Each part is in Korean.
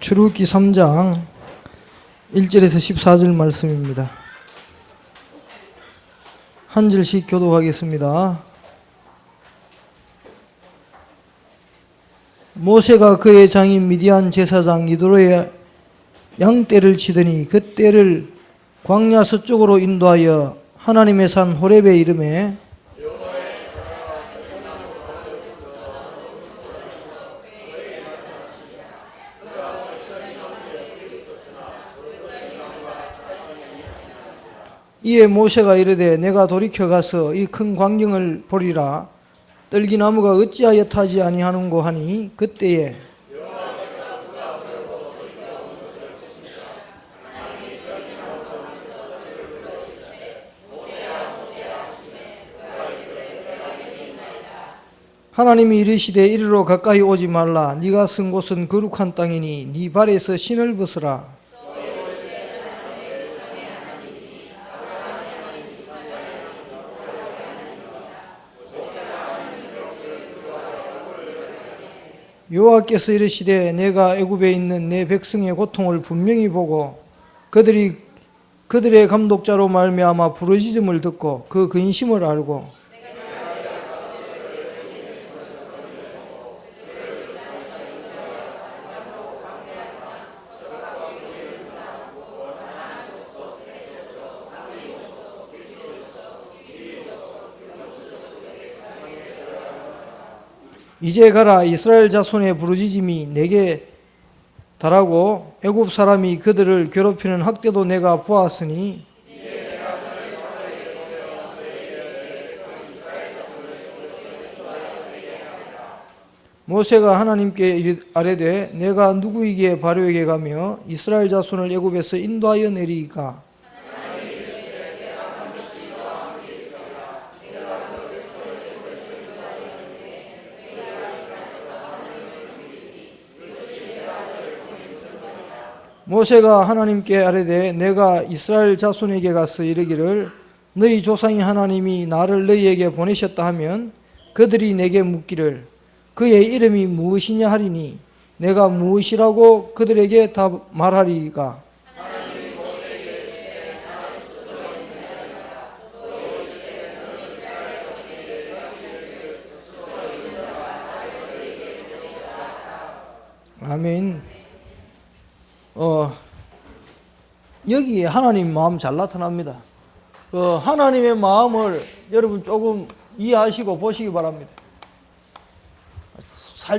출애굽기 3장 1절에서 14절 말씀입니다. 한 절씩 교독하겠습니다. 모세가 그의 장인 미디안 제사장 이도로의 양떼를 치더니 그 떼를 광야 서쪽으로 인도하여 하나님의 산 호렙에 이르매 이에 모세가 이르되 내가 돌이켜 가서 이 큰 광경을 보리라. 떨기나무가 어찌하여 타지 아니하는고 하니 그때에 하나님이 이르시되 이리로 가까이 오지 말라. 네가 선 곳은 거룩한 땅이니 네 발에서 신을 벗으라. 여호와께서 이르시되 내가 애굽에 있는 내 백성의 고통을 분명히 보고 그들의 감독자로 말미암아 부르짖음을 듣고 그 근심을 알고 이제 가라. 이스라엘 자손의 부르짖음이 내게 달하고 애굽 사람이 그들을 괴롭히는 학대도 내가 보았으니 모세가 하나님께 아뢰되 내가 누구에게 바로에게 가며 이스라엘 자손을 애굽에서 인도하여 내리이까. 모세가 하나님께 아뢰되 내가 이스라엘 자손에게 가서 이르기를 너희 조상의 하나님이 나를 너희에게 보내셨다 하면 그들이 내게 묻기를 그의 이름이 무엇이냐 하리니 내가 무엇이라고 그들에게 다 말하리이까. 아멘. 여기에 하나님 마음 잘 나타납니다. 하나님의 마음을 여러분 조금 이해하시고 보시기 바랍니다.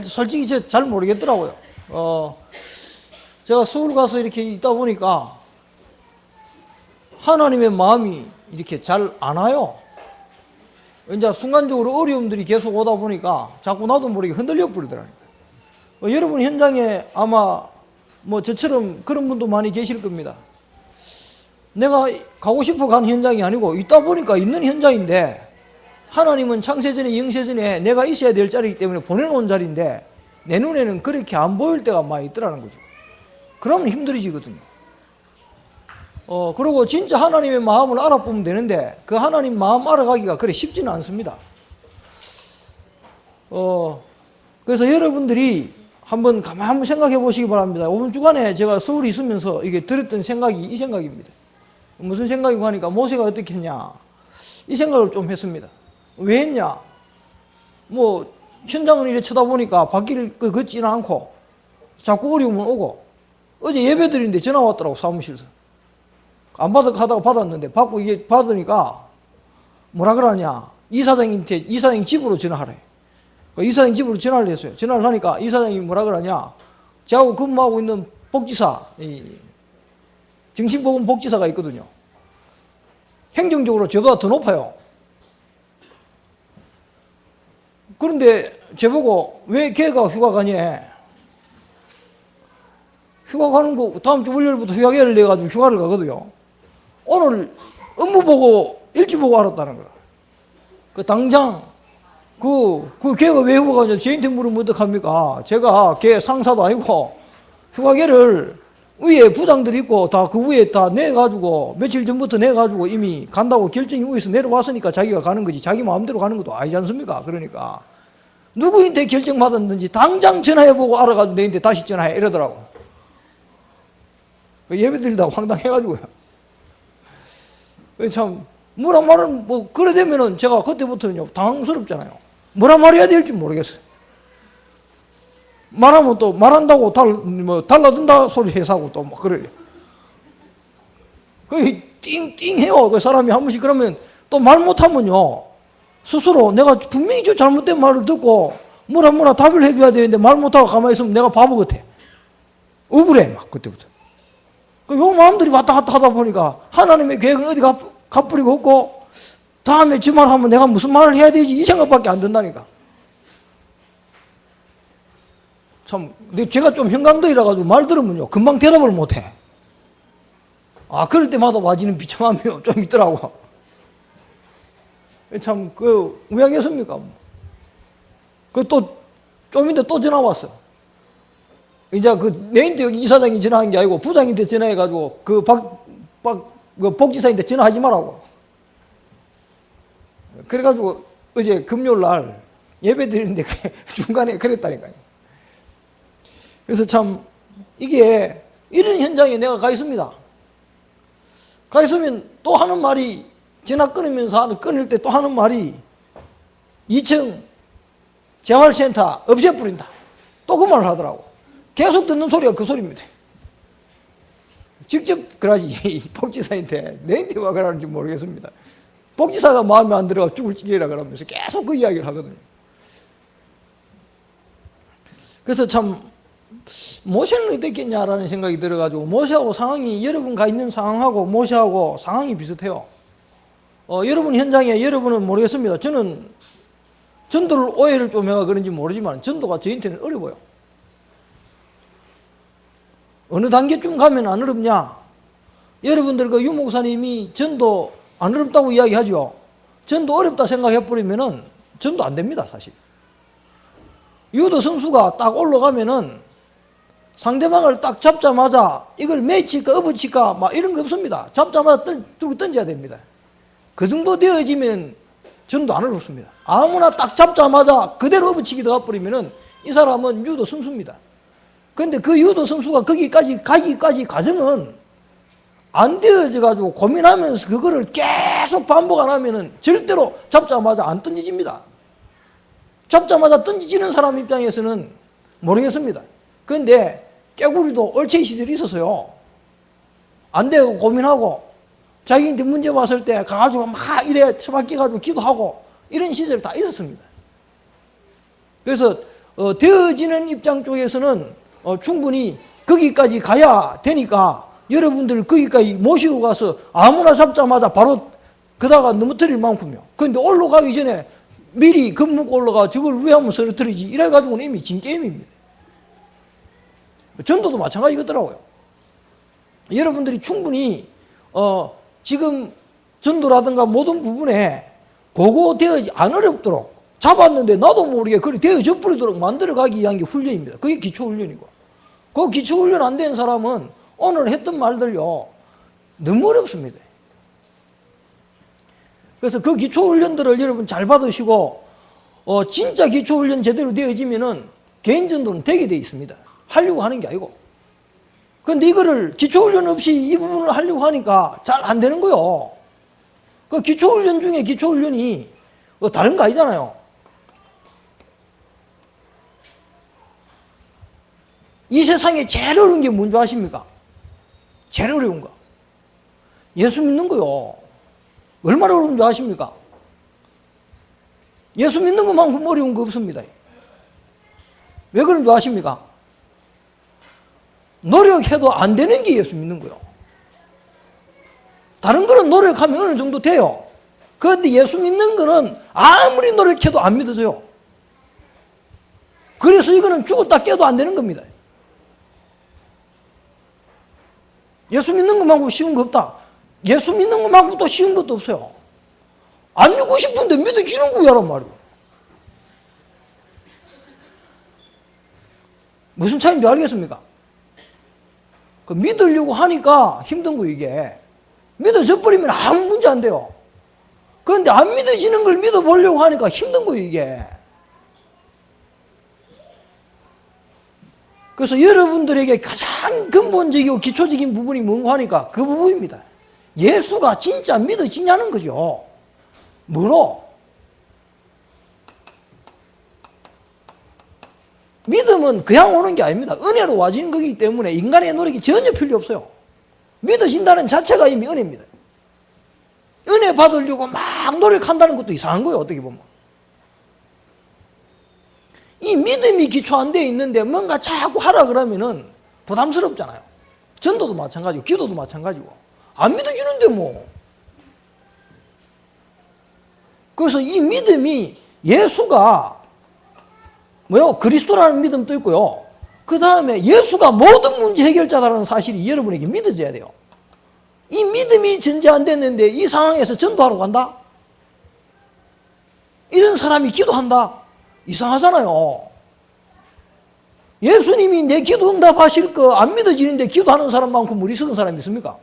솔직히 제가 잘 모르겠더라고요. 제가 서울 가서 이렇게 있다 보니까 하나님의 마음이 이렇게 잘 안 와요. 이제 순간적으로 어려움들이 계속 오다 보니까 자꾸 나도 모르게 흔들려 버리더라고요. 여러분 현장에 아마 저처럼 그런 분도 많이 계실 겁니다. 내가 가고 싶어 간 현장이 아니고 있다 보니까 있는 현장인데 하나님은 창세전에 영세전에 내가 있어야 될 자리이기 때문에 보내놓은 자리인데 내 눈에는 그렇게 안 보일 때가 많이 있더라는 거죠. 그러면 힘들어지거든요. 그리고 진짜 하나님의 마음을 알아보면 되는데 그 하나님 마음 알아가기가 그래 쉽지는 않습니다. 그래서 여러분들이 한번 가만히 생각해 보시기 바랍니다. 이번 주간에 제가 서울에 있으면서 이게 들었던 생각이 이 생각입니다. 무슨 생각이고 하니까 모세가 어떻게 했냐 이 생각을 좀 했습니다. 왜 했냐? 현장을 이렇게 쳐다보니까 바퀴를 걷지는 않고 자꾸 어려움은 오고 어제 예배 드리는데 전화 왔더라고. 사무실에서 안 하다가 받았는데 받고 이게 받으니까 뭐라 그러냐 이사장한테 이사장 집으로 전화하래. 이사장 집으로 전화를 했어요. 전화를 하니까 이사장이 뭐라 그러냐 저하고 근무하고 있는 복지사 정신보건복지사가 있거든요. 행정적으로 저보다 더 높아요. 그런데 저보고 왜 걔가 휴가 가니? 휴가 가는 거 다음 주 월요일부터 휴가계를 내가지고 휴가를 가거든요. 오늘 업무 보고 일지 보고 알았다는 거야. 당장 걔가 왜 휴가 가냐 저한테 물으면 어떡합니까? 제가 걔 상사도 아니고 휴가계를 위에 부장들이 있고 다 그 위에 다 내가지고 며칠 전부터 내가지고 이미 간다고 결정이 위에서 내려왔으니까 자기가 가는 거지 자기 마음대로 가는 것도 아니지 않습니까? 그러니까 누구한테 결정 받았는지 당장 전화해보고 알아가지고 내한테 다시 전화해 이러더라고. 예배 드리다가 황당해가지고요. 참, 뭐라 말은, 뭐, 그래 되면은 제가 그때부터는요, 당황스럽잖아요. 뭐라 말해야 될지 모르겠어요. 말하면 또, 말한다고 달라든다 소리 해서하고 또 막 그래요. 띵띵해요. 그 사람이 한 번씩 그러면 또 말 못하면요, 스스로 내가 분명히 저 잘못된 말을 듣고 뭐라 답을 해줘야 되는데 말 못하고 가만히 있으면 내가 바보 같아. 억울해, 막, 그때부터. 요 마음들이 왔다 갔다 하다 보니까 하나님의 계획은 어디 가버리고 없고 다음에 저 말 하면 내가 무슨 말을 해야 되지 이 생각밖에 안 든다니까. 참, 근데 제가 좀 형광등이라 가지고 말 들으면요 금방 대답을 못해. 아, 그럴 때마다 와지는 비참함이 좀 있더라고. 참, 왜 하겠습니까? 좀 있는데 또 전화 왔어. 이제 내인데 이사장이 전화한 게 아니고 부장한테 전화해가지고 그 복지사인데 전화하지 말라고. 그래가지고 어제 금요일 날 예배 드리는데 중간에 그랬다니까요. 그래서 참 이게 이런 현장에 내가 가 있습니다. 가 있으면 또 하는 말이 전화 끊으면서 끊을 때 또 하는 말이 2층 재활센터 없애버린다. 또 그 말을 하더라고. 계속 듣는 소리가 그 소리입니다. 직접 그러지 복지사한테 내한테 와 그러는지 모르겠습니다. 복지사가 마음에 안 들어 죽을 지경이라 그러면서 계속 그 이야기를 하거든요. 그래서 참 모세는 어땠겠냐라는 생각이 들어가지고 모세하고 상황이 여러분 가 있는 상황하고 모세하고 상황이 비슷해요. 여러분 현장에 여러분은 모르겠습니다. 저는 전도를 오해를 좀 해가 그런지 모르지만 전도가 저한테는 어려워요. 어느 단계쯤 가면 안 어렵냐? 여러분들 그 유 목사님이 전도 안 어렵다고 이야기하죠. 전도 어렵다 생각해버리면은 전도 안 됩니다, 사실. 유도 선수가 딱 올라가면은 상대방을 딱 잡자마자 이걸 매칠까 업어칠까 막 이런 거 없습니다. 잡자마자 들고 던져야 됩니다. 그 정도 되어지면 전도 안 어렵습니다. 아무나 딱 잡자마자 그대로 업어치기 들어가버리면은 이 사람은 유도 선수입니다. 그런데 그 유도 선수가 거기까지 가기까지 과정은 안 되어져 가지고 고민하면서 그거를 계속 반복 안 하면은 절대로 잡자마자 안 던지집니다. 잡자마자 던지지는 사람 입장에서는 모르겠습니다. 그런데 깨구리도 얼체의 시절이 있어서요. 안 되고 고민하고 자기한테 문제 왔을 때 가가지고 막 이래 처박혀가지고 기도하고 이런 시절이 다 있었습니다. 그래서 되어지는 입장 쪽에서는 충분히 거기까지 가야 되니까 여러분들 거기까지 모시고 가서 아무나 잡자마자 바로 그다가 넘어뜨릴 만큼요. 그런데 올라가기 전에 미리 겁먹고 올라가 저걸 왜 하면 쓰러뜨리지 이래가지고는 이미 진 게임입니다. 전도도 마찬가지겠더라고요. 여러분들이 충분히 지금 전도라든가 모든 부분에 그거 되어지 안 어렵도록 잡았는데 나도 모르게 그리 되어져 버리도록 만들어가기 위한 게 훈련입니다. 그게 기초훈련이고 그 기초훈련 안 된 사람은 오늘 했던 말들요 너무 어렵습니다. 그래서 그 기초훈련들을 여러분 잘 받으시고 진짜 기초훈련 제대로 되어지면은 개인전도는 되게 돼 있습니다. 하려고 하는 게 아니고. 그런데 이거를 기초훈련 없이 이 부분을 하려고 하니까 잘 안 되는 거요. 그 기초훈련 중에 기초훈련이 다른 거 아니잖아요. 이 세상에 제일 어려운 게 뭔지 아십니까? 제일 어려운 거. 예수 믿는 거요. 얼마나 어려운 줄 아십니까? 예수 믿는 것만큼 어려운 거 없습니다. 왜 그런 줄 아십니까? 노력해도 안 되는 게 예수 믿는 거예요. 다른 거는 노력하면 어느 정도 돼요. 그런데 예수 믿는 거는 아무리 노력해도 안 믿어져요. 그래서 이거는 죽었다 깨도 안 되는 겁니다. 예수 믿는 것만큼 쉬운 거 없다. 예수 믿는 것만큼 또 쉬운 것도 없어요. 안 믿고 싶은데 믿어지는 거야란 말이에요. 무슨 차이인지 알겠습니까? 그 믿으려고 하니까 힘든 거 이게. 믿어져 버리면 아무 문제 안 돼요. 그런데 안 믿어지는 걸 믿어보려고 하니까 힘든 거예요 이게. 그래서 여러분들에게 가장 근본적이고 기초적인 부분이 뭔가 하니까 그 부분입니다. 예수가 진짜 믿어지냐는 거죠. 뭐로? 믿음은 그냥 오는 게 아닙니다. 은혜로 와지는 거기 때문에 인간의 노력이 전혀 필요 없어요. 믿어진다는 자체가 이미 은혜입니다. 은혜 받으려고 막 노력한다는 것도 이상한 거예요. 어떻게 보면. 이 믿음이 기초 안 돼 있는데 뭔가 자꾸 하라 그러면은 부담스럽잖아요. 전도도 마찬가지고 기도도 마찬가지고 안 믿어주는데 뭐. 그래서 이 믿음이 예수가 뭐요? 그리스도라는 믿음도 있고요. 그 다음에 예수가 모든 문제 해결자라는 사실이 여러분에게 믿어져야 돼요. 이 믿음이 전제 안 됐는데 이 상황에서 전도하러 간다? 이런 사람이 기도한다? 이상하잖아요. 예수님이 내 기도 응답하실 거 안 믿어지는데 기도하는 사람만큼 무리석은 사람이 있습니까?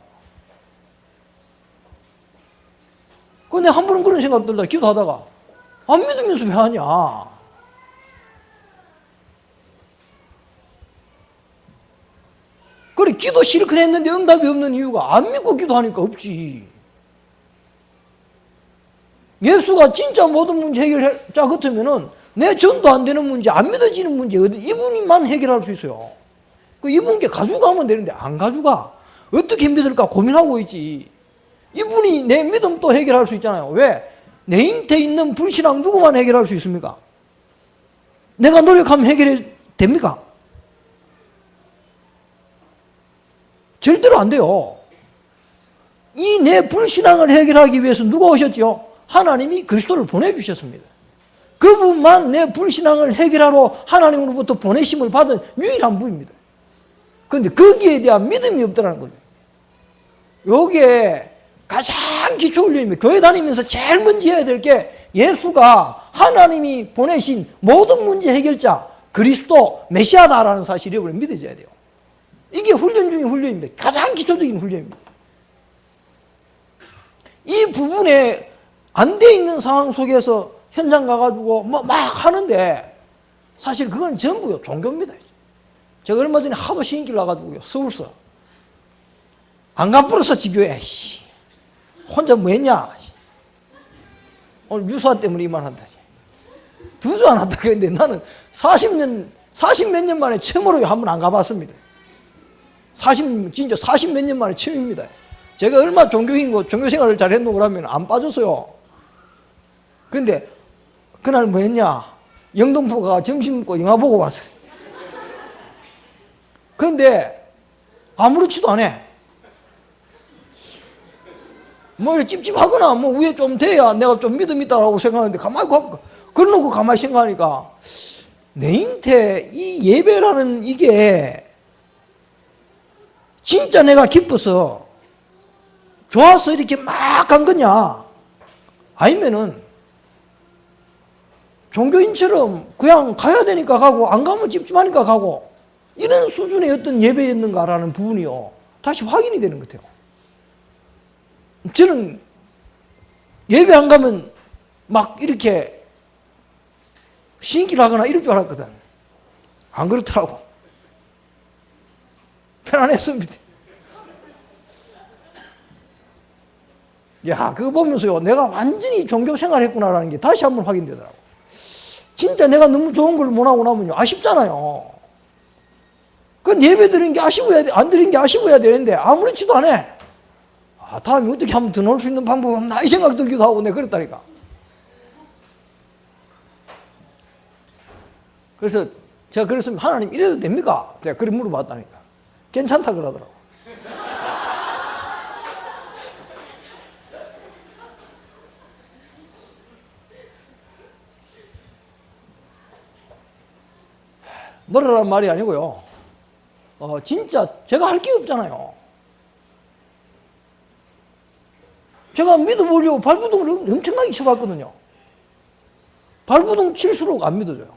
근데 한 번은 그런 생각 들다 기도하다가 안 믿으면서 왜 하냐? 그래 기도 실컷 했는데 응답이 없는 이유가 안 믿고 기도하니까 없지. 예수가 진짜 모든 문제 해결자 같으면은 내 전도 안 되는 문제, 안 믿어지는 문제 이분이만 해결할 수 있어요. 이분께 가져가면 되는데 안 가져가. 어떻게 믿을까 고민하고 있지. 이분이 내 믿음도 해결할 수 있잖아요. 왜? 내 인태 있는 불신앙 누구만 해결할 수 있습니까? 내가 노력하면 해결이 됩니까? 절대로 안 돼요. 이 내 불신앙을 해결하기 위해서 누가 오셨죠? 하나님이 그리스도를 보내주셨습니다. 그분만 내 불신앙을 해결하러 하나님으로부터 보내심을 받은 유일한 분입니다. 그런데 거기에 대한 믿음이 없다는 거죠. 요게 가장 기초 훈련입니다. 교회 다니면서 제일 먼저 해야 될 게 예수가 하나님이 보내신 모든 문제 해결자 그리스도 메시아다라는 사실을 여러분이 믿어져야 돼요. 이게 훈련 중의 훈련입니다. 가장 기초적인 훈련입니다. 이 부분에 안 돼 있는 상황 속에서 현장 가가지고 막 하는데 사실 그건 전부요 종교입니다. 제가 얼마 전에 하도 시인길 나가지고요 서울서 안 갚으러서 집요해. 혼자 뭐 했냐? 오늘 유수화 때문에 이만한다. 두수 안 한다고 했는데 나는 40몇 년 만에 처음으로 한 번 안 가봤습니다. 진짜 40몇 년 만에 처음입니다. 제가 얼마 종교인고 종교생활을 잘했노 그러면 안 빠졌어요. 근데 그날 뭐 했냐? 영등포가 점심 먹고 영화 보고 왔어요. 그런데 아무렇지도 않아. 뭐 이렇게 찝찝하거나 뭐 위에 좀 돼야 내가 좀 믿음 있다라고 생각하는데 그러놓고 가만히 생각하니까 내 인태 이 예배라는 이게 진짜 내가 기뻐서 좋아서 이렇게 막 간 거냐? 아니면은 종교인처럼 그냥 가야 되니까 가고 안 가면 찝찝하니까 가고 이런 수준의 어떤 예배였는가라는 부분이요 다시 확인이 되는 것 같아요. 저는 예배 안 가면 막 이렇게 신기를 하거나 이럴 줄 알았거든. 안 그렇더라고. 편안했습니다. 야, 그거 보면서요 내가 완전히 종교 생활했구나라는 게 다시 한번 확인되더라고. 진짜 내가 너무 좋은 걸 못하고 나면요 아쉽잖아요. 그건 예배 드린 게 아쉬워야 돼, 안 드린 게 아쉬워야 되는데 아무렇지도 않아. 다음에 어떻게 하면 더 넣을 수 있는 방법이 없나 이 생각 들기도 하고 내가 그랬다니까. 그래서 제가 그랬으면 하나님 이래도 됩니까? 내가 그래 물어봤다니까. 괜찮다 그러더라고. 너라란 말이 아니고요. 진짜 제가 할 게 없잖아요. 제가 믿어보려고 발부둥을 엄청나게 쳐봤거든요. 발부둥 칠수록 안 믿어져요.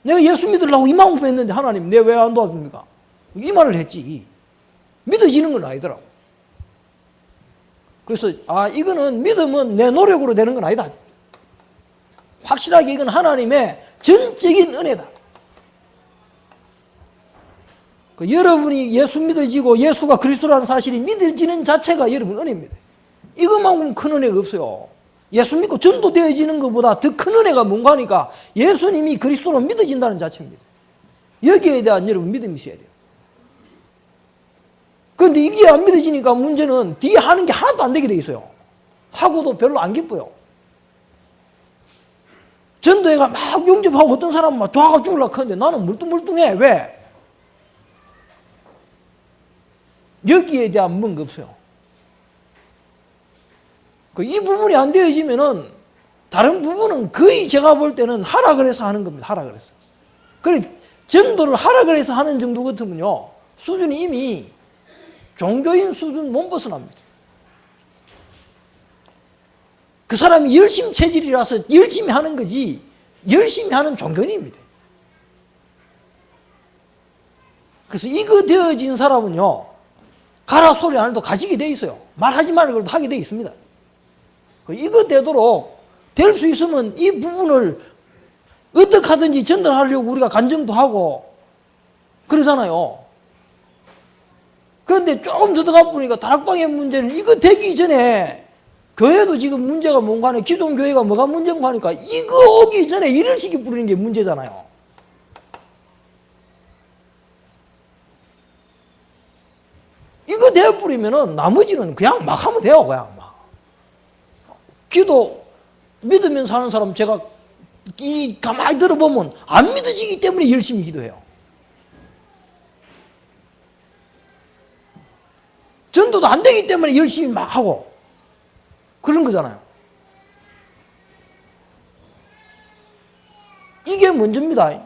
내가 예수 믿으려고 이만큼 했는데 하나님 내 왜 안 도와줍니까? 이 말을 했지. 믿어지는 건 아니더라고. 그래서 이거는 믿음은 내 노력으로 되는 건 아니다. 확실하게 이건 하나님의 전적인 은혜다. 여러분이 예수 믿어지고 예수가 그리스도라는 사실이 믿어지는 자체가 여러분 은혜입니다. 이것만큼 큰 은혜가 없어요. 예수 믿고 전도되어지는 것보다 더 큰 은혜가 뭔가 하니까 예수님이 그리스도로 믿어진다는 자체입니다. 여기에 대한 여러분 믿음이 있어야 돼요. 그런데 이게 안 믿어지니까 문제는 뒤에 하는 게 하나도 안 되게 돼 있어요. 하고도 별로 안 기뻐요. 전도회가 막 용접하고 어떤 사람은 막 좋아가 죽으려고 하는데 나는 물뚱물뚱해. 왜? 여기에 대한 뭔가 없어요. 이 부분이 안 되어지면은 다른 부분은 거의 제가 볼 때는 하라 그래서 하는 겁니다. 하라 그래서. 그래 전도를 하라 그래서 하는 정도 같으면요 수준이 이미 종교인 수준 못 벗어납니다. 그 사람이 열심 체질이라서 열심히 하는 거지 열심히 하는 종교인입니다. 그래서 이거 되어진 사람은요 가라 소리 안 해도 가지게 돼 있어요. 말하지 말고 그래도 하게 돼 있습니다. 이거 되도록 될 수 있으면 이 부분을 어떻게 하든지 전달하려고 우리가 간증도 하고 그러잖아요. 그런데 조금 더 들어가 보니까 다락방의 문제는 이거 되기 전에 교회도 지금 문제가 뭔가 하네. 기존 교회가 뭐가 문제인가 하니까 이거 오기 전에 일을 시키 부리는 게 문제잖아요. 이거 되어버리면은 나머지는 그냥 막 하면 돼요. 그냥 막. 기도 믿으면서 하는 사람 제가 가만히 들어보면 안 믿어지기 때문에 열심히 기도해요. 전도도 안 되기 때문에 열심히 막 하고 그런 거잖아요. 이게 먼저입니다.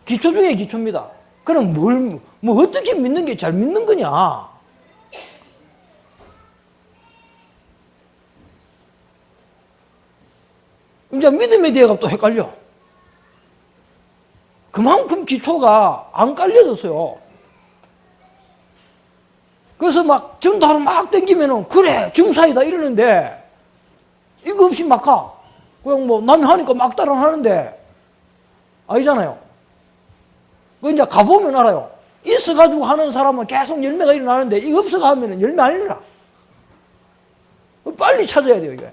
기초 중에 기초입니다. 그럼 뭐 어떻게 믿는 게 잘 믿는 거냐? 이제 믿음에 대해서 또 헷갈려. 그만큼 기초가 안 깔려졌어요. 그래서 막 전도하러 막 땡기면은 그래 정사이다 이러는데 이거 없이 막 가. 그냥 뭐 난 하니까 막 따라 하는데 아니잖아요. 그 이제 가보면 알아요. 있어가지고 하는 사람은 계속 열매가 일어나는데 이거 없어가 하면은 열매 안 일어나. 빨리 찾아야 돼요, 이게.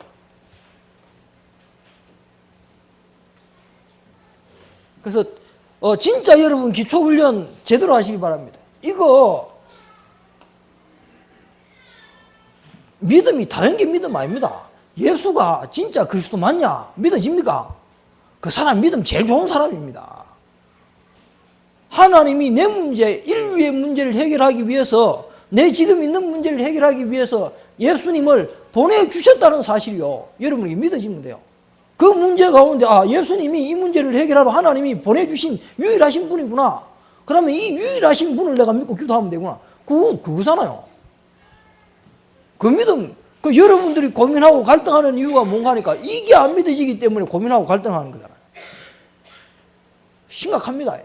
그래서 진짜 여러분 기초훈련 제대로 하시기 바랍니다. 이거 믿음이 다른 게 믿음 아닙니다. 예수가 진짜 그리스도 맞냐? 믿어집니까? 그 사람 믿음 제일 좋은 사람입니다. 하나님이 내 문제, 인류의 문제를 해결하기 위해서 내 지금 있는 문제를 해결하기 위해서 예수님을 보내주셨다는 사실이요. 여러분이 믿어지면 돼요. 그 문제 가운데 예수님이 이 문제를 해결하러 하나님이 보내주신 유일하신 분이구나. 그러면 이 유일하신 분을 내가 믿고 기도하면 되구나. 그거잖아요. 그 믿음, 여러분들이 고민하고 갈등하는 이유가 뭔가 하니까 이게 안 믿어지기 때문에 고민하고 갈등하는 거잖아요. 심각합니다.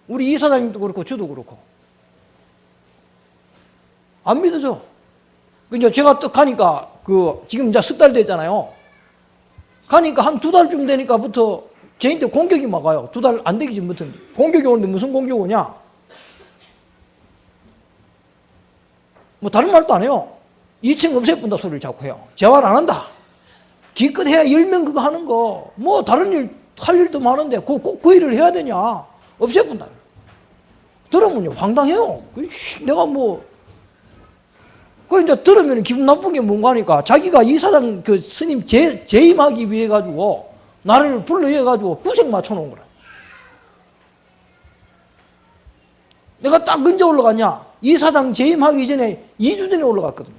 우리 이사장님도 그렇고 저도 그렇고 안 믿어져. 이제 제가 딱 가니까 지금 이제 석 달 됐잖아요. 가니까 한 2달쯤 되니까부터 저한테 공격이 막 와요. 2달 안 되기 전부터 공격이 오는데 무슨 공격 오냐? 뭐 다른 말도 안 해요. 2층 없애본다 소리를 자꾸 해요. 재활 안 한다. 기껏 해야 10명 그거 하는 거. 뭐 다른 일 할 일도 많은데 꼭 그 일을 해야 되냐? 없애본다. 들으면요 황당해요. 내가 이제 들으면 기분 나쁜 게 뭔가 하니까 자기가 이사장 스님 재임하기 위해 가지고 나를 불러해 가지고 구색 맞춰놓은 거라. 내가 딱 언제 올라갔냐? 이사장 재임하기 전에 2주 전에 올라갔거든요.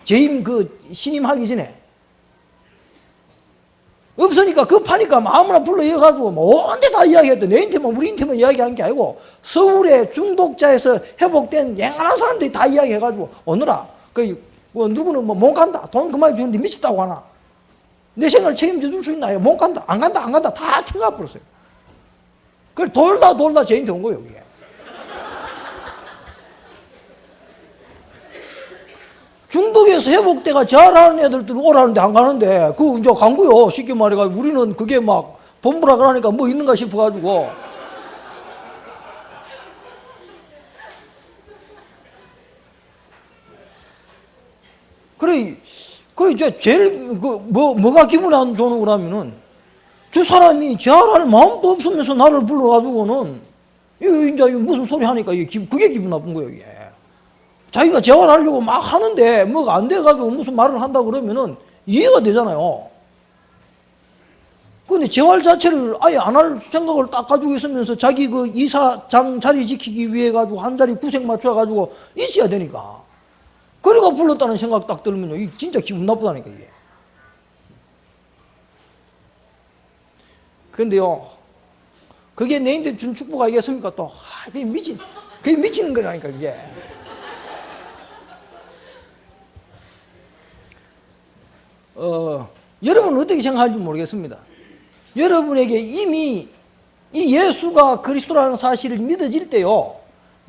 재임 신임하기 전에. 없으니까 급하니까 아무나 불러해 가지고 온데 다 이야기했대. 내한테만 우리한테만 이야기한 게 아니고 서울에 중독자에서 회복된 앵간한 사람들이 다 이야기해 가지고 오느라 누구는 못 간다. 돈 그만 주는데 미쳤다고 하나. 내 생활 책임져 줄 수 있나요? 못 간다. 안 간다. 다 튕가 버렸어요. 그걸 돌다 저한테 온 거예요, 이게. 중독에서 회복돼가 잘하는 애들도 오라는데 안 가는데, 이제 간 거요. 쉽게 말해가지고 우리는 그게 막 본부라 그러니까 뭐 있는가 싶어가지고. 그래, 이제 제일, 뭐가 기분이 안 좋은 거라면은, 저 사람이 재활할 마음도 없으면서 나를 불러가지고는, 이제 무슨 소리 하니까 그게 기분 나쁜 거예요, 이게. 자기가 재활하려고 막 하는데, 뭐가 안 돼가지고 무슨 말을 한다 그러면은 이해가 되잖아요. 근데 재활 자체를 아예 안 할 생각을 딱 가지고 있으면서 자기 그 이사장 자리 지키기 위해 가지고 한 자리 구색 맞춰가지고 있어야 되니까. 그래가 불렀다는 생각 딱 들면요, 이 진짜 기분 나쁘다니까, 이게. 근데요, 그게 내인데 준 축복 아니겠습니까, 또. 그게 미치는 거라니까, 이게. 여러분은 어떻게 생각하는지 모르겠습니다. 여러분에게 이미 이 예수가 그리스도라는 사실을 믿어질 때요,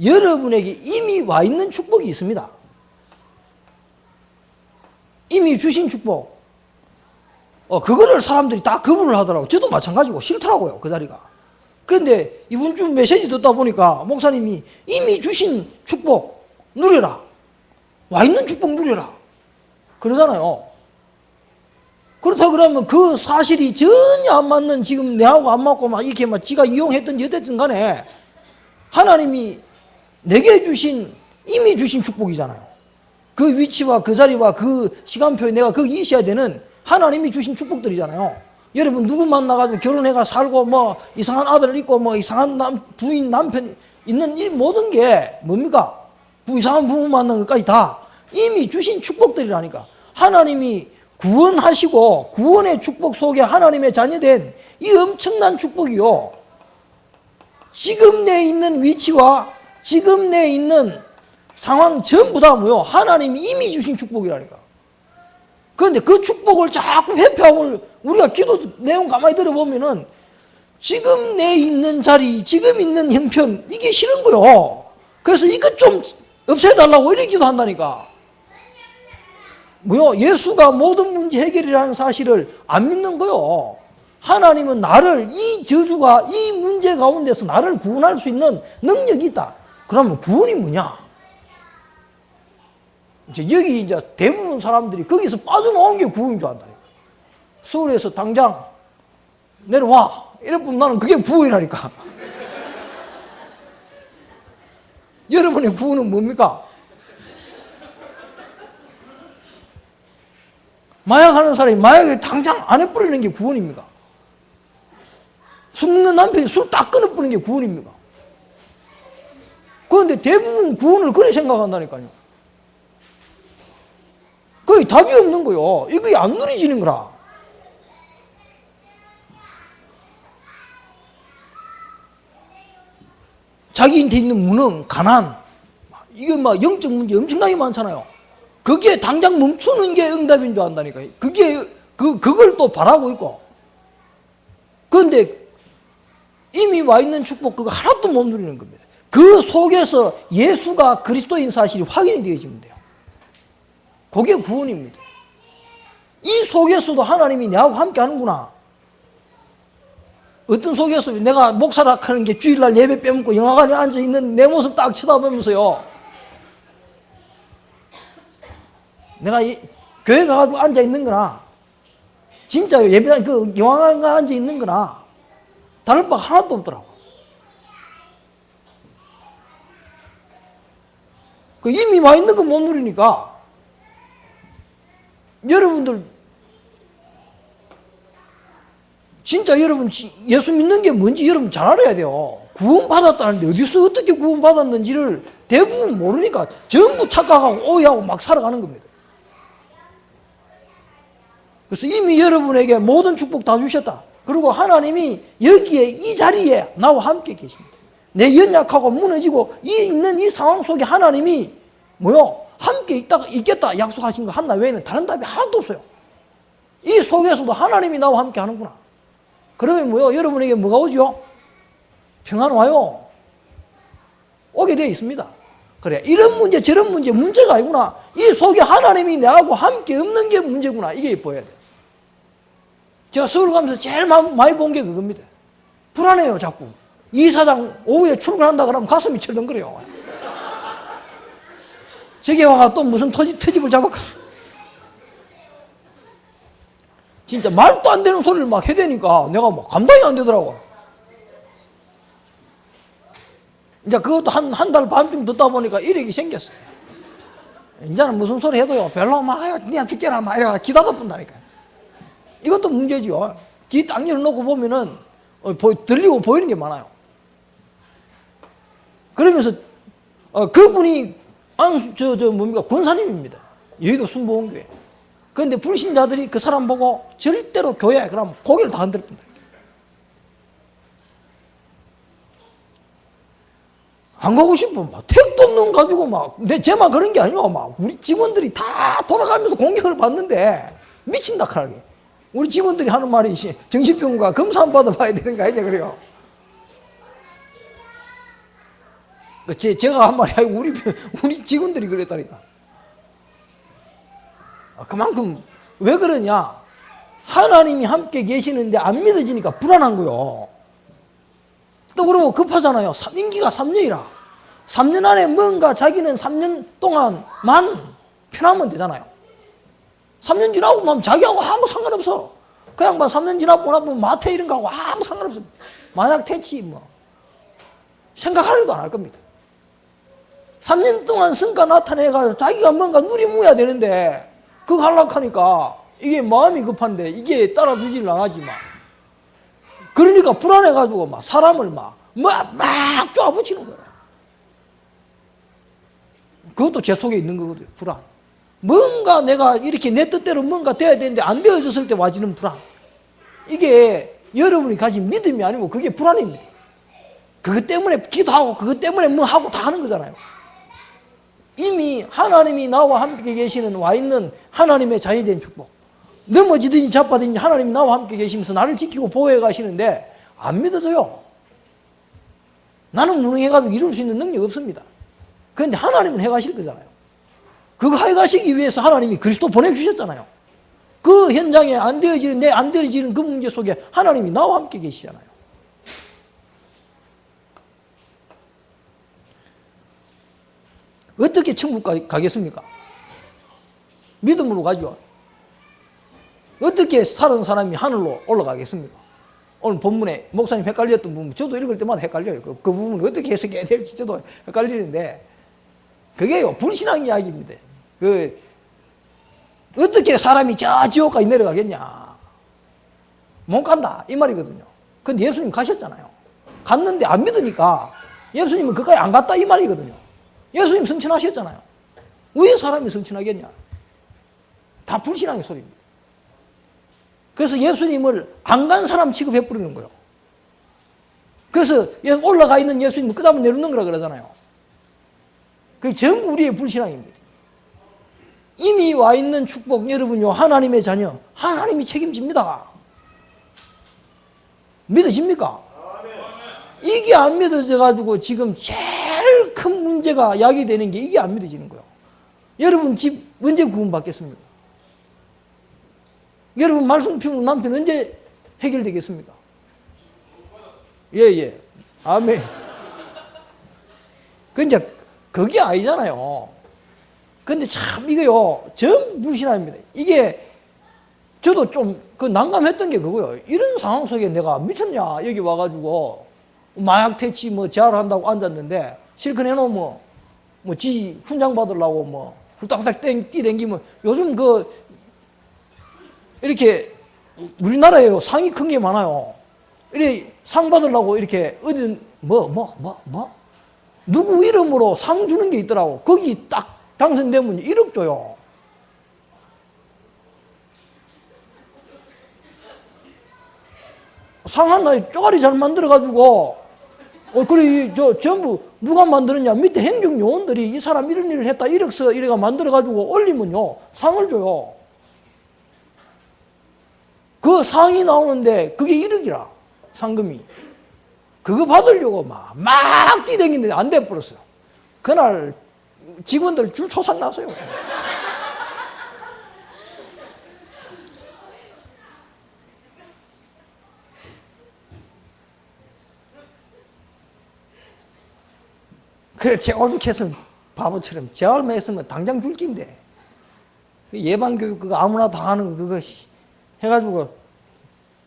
여러분에게 이미 와 있는 축복이 있습니다. 이미 주신 축복. 그거를 사람들이 다 거부를 하더라고요. 저도 마찬가지고 싫더라고요, 그 자리가. 그런데 이번 주 메시지 듣다 보니까 목사님이 이미 주신 축복 누려라. 와 있는 축복 누려라. 그러잖아요. 그렇다 그러면 그 사실이 전혀 안 맞는, 지금 내하고 안 맞고 막 이렇게 막 지가 이용했든지 어쨌든 간에 하나님이 내게 주신, 이미 주신 축복이잖아요. 그 위치와 그 자리와 그 시간표에 내가 거기 있어야 되는 하나님이 주신 축복들이잖아요. 여러분 누구 만나가지고 결혼해가 살고 뭐 이상한 아들 있고 뭐 이상한 부인 남편 있는 이 모든 게 뭡니까? 이상한 부부 만난 것까지 다 이미 주신 축복들이라니까. 하나님이 구원하시고 구원의 축복 속에 하나님의 자녀된 이 엄청난 축복이요, 지금 내 있는 위치와 지금 내 있는 상황 전부 다 뭐요? 하나님이 이미 주신 축복이라니까. 그런데 그 축복을 자꾸 회피하고, 우리가 기도 내용 가만히 들어보면은 지금 내 있는 자리, 지금 있는 형편, 이게 싫은 거요. 그래서 이것 좀 없애달라고 이렇게 기도한다니까. 뭐요? 예수가 모든 문제 해결이라는 사실을 안 믿는 거요. 하나님은 나를, 이 저주가, 이 문제 가운데서 나를 구원할 수 있는 능력이 있다. 그러면 구원이 뭐냐? 여기 이제 대부분 사람들이 거기서 빠져나온 게 구원인 줄 안다니까. 서울에서 당장 내려와. 이래보면 나는 그게 구원이라니까. 여러분의 구원은 뭡니까? 마약하는 사람이 마약에 당장 안에 뿌리는 게 구원입니까? 술 먹는 남편이 술 딱 끊어 뿌리는 게 구원입니까? 그런데 대부분 구원을 그렇게 생각한다니까요. 거의 답이 없는 거요. 이게 안 누려지는 거라. 자기한테 있는 무능, 가난, 이게 막 영적 문제 엄청나게 많잖아요. 거기에 당장 멈추는 게 응답인 줄 안다니까요. 그걸 또 바라고 있고. 그런데 이미 와 있는 축복 그거 하나도 못 누리는 겁니다. 그 속에서 예수가 그리스도인 사실이 확인이 되어지면 돼요. 그게 구원입니다. 이 속에서도 하나님이 내하고 함께 하는구나. 어떤 속에서 내가 목사라 하는 게 주일날 예배 빼먹고 영화관에 앉아있는 내 모습 딱 쳐다보면서요, 내가 교회 가가지고 앉아있는 거나 진짜 예배당 그 영화관에 앉아있는 거나 다를 바 하나도 없더라고. 그 이미 와 있는 거 못 누리니까 여러분들 진짜 여러분 예수 믿는 게 뭔지 여러분 잘 알아야 돼요. 구원받았다는데 어디서 어떻게 구원받았는지를 대부분 모르니까 전부 착각하고 오해하고 막 살아가는 겁니다. 그래서 이미 여러분에게 모든 축복 다 주셨다. 그리고 하나님이 여기에 이 자리에 나와 함께 계십니다. 내 연약하고 무너지고 있는 이 상황 속에 하나님이 뭐요? 함께 있겠다 약속하신 거 하나 외에는 다른 답이 하나도 없어요. 이 속에서도 하나님이 나와 함께 하는구나. 그러면 뭐요? 여러분에게 뭐가 오죠? 평안 와요. 오게 되어 있습니다. 그래, 이런 문제 저런 문제가 아니구나. 이 속에 하나님이 나하고 함께 없는 게 문제구나. 이게 보여야 돼요. 제가 서울 가면서 제일 많이 본 게 그겁니다. 불안해요, 자꾸. 이사장 오후에 출근한다 그러면 가슴이 철렁거려요. 저기 와가 또 무슨 터집을 잡을까? 진짜 말도 안 되는 소리를 막 해대니까 내가 뭐 감당이 안 되더라고. 이제 그것도 한 달 반쯤 듣다 보니까 이력이 생겼어요. 이제는 무슨 소리 해도요, 별로 막, 그냥 죽게라, 막 이래가 기다다 뿐다니까. 이것도 문제죠. 귀 딱 열어놓고 보면은, 들리고 보이는 게 많아요. 그러면서, 그분이, 뭡니까, 권사님입니다. 여의도 순복음교회. 그런데 불신자들이 그 사람 보고 절대로 교회, 그러면 고개를 다 흔들 뿐다. 안 가고 싶으면 막 택도 없는 가지고 막, 제만 그런 게 아니고 막 우리 직원들이 다 돌아가면서 공격을 받는데 미친다 카라게. 우리 직원들이 하는 말이 정신병과 검사 한 받아봐야 되는 거 아니냐 그래요. 제가 한 말이 아니고 우리 직원들이 그랬다니까. 그만큼 왜 그러냐? 하나님이 함께 계시는데 안 믿어지니까 불안한 거요. 또 그러고 급하잖아요. 임기가 3년이라. 3년 안에 뭔가 자기는 3년 동안만 편하면 되잖아요. 3년 지나고 나면 자기하고 아무 상관없어. 그 양반 3년 지나고 나면 마태 이런 거하고 아무 상관없어. 만약 퇴치 뭐 생각하려도 안 할 겁니다. 3년 동안 성과 나타내가지고 자기가 뭔가 누리무야 되는데 그거 하려고 하니까 이게 마음이 급한데 이게 따라주지를 안 하지만 그러니까 불안해가지고 막 사람을 막 쪼아붙이는 거예요. 그것도 제 속에 있는 거거든요. 불안. 뭔가 내가 이렇게 내 뜻대로 뭔가 돼야 되는데 안 되어졌을 때 와지는 불안. 이게 여러분이 가진 믿음이 아니고 그게 불안입니다. 그것 때문에 기도하고 그것 때문에 뭐 하고 다 하는 거잖아요. 이미 하나님이 나와 함께 계시는 와 있는 하나님의 자녀이 된 축복. 넘어지든지 자빠든지 하나님이 나와 함께 계시면서 나를 지키고 보호해 가시는데 안 믿어져요. 나는 무능해가지고 이룰 수 있는 능력이 없습니다. 그런데 하나님은 해가실 거잖아요. 그거 해가시기 위해서 하나님이 그리스도 보내주셨잖아요. 그 현장에 안 되어지는 그 문제 속에 하나님이 나와 함께 계시잖아요. 어떻게 천국 가겠습니까? 믿음으로 가죠. 어떻게 사는 사람이 하늘로 올라가겠습니까? 오늘 본문에 목사님 헷갈렸던 부분, 저도 읽을 때마다 헷갈려요. 그 부분을 어떻게 해석해야 될지 저도 헷갈리는데, 그게요, 불신앙 이야기입니다. 어떻게 사람이 저 지옥까지 내려가겠냐? 못 간다. 이 말이거든요. 근데 예수님 가셨잖아요. 갔는데 안 믿으니까 예수님은 그까지 안 갔다. 이 말이거든요. 예수님 성천하셨잖아요. 왜 사람이 성천하겠냐? 다 불신앙의 소리입니다. 그래서 예수님을 안 간 사람 취급해버리는 거예요. 그래서 올라가 있는 예수님은 그 다음에 내려놓는 거라 그러잖아요. 그게 전부 우리의 불신앙입니다. 이미 와 있는 축복, 여러분요, 하나님의 자녀, 하나님이 책임집니다. 믿어집니까? 이게 안 믿어져가지고 지금 제일 큰 문제가 야기되는 게 이게 안 믿어지는 거예요. 여러분 집 언제 구원받겠습니까? 여러분 말씀 피우는 남편 언제 해결되겠습니까? 예. 아멘. 근데 그게 아니잖아요. 근데 참 이게요, 전부 불신앙입니다. 이게 저도 좀 난감했던 게 그거예요. 이런 상황 속에 내가 미쳤냐? 여기 와가지고 마약 퇴치 재활 한다고 앉았는데 실컷 해놓으면 지 훈장 받으려고 훌딱훌딱 뛰댕기면 요즘 이렇게 우리나라에요 상이 큰 게 많아요. 이렇게 상 받으려고 이렇게 어디 누구 이름으로 상 주는 게 있더라고. 거기 딱 당선되면 1억 줘요. 상 하나 쪼가리 잘 만들어가지고 그래 전부 누가 만들었냐? 밑에 행정요원들이 이 사람 이런 일을 했다 이력서 이래가 만들어가지고 올리면요 상을 줘요. 그 상이 나오는데 그게 1억이라 상금이. 그거 받으려고 막 뛰댕기는데 안 돼버렸어요. 그날 직원들 줄 초상 났어요. 그래, 오죽했으면 바보처럼 재활만 했으면 당장 줄 긴데. 예방교육 그거 아무나 다 하는 거 그거 해가지고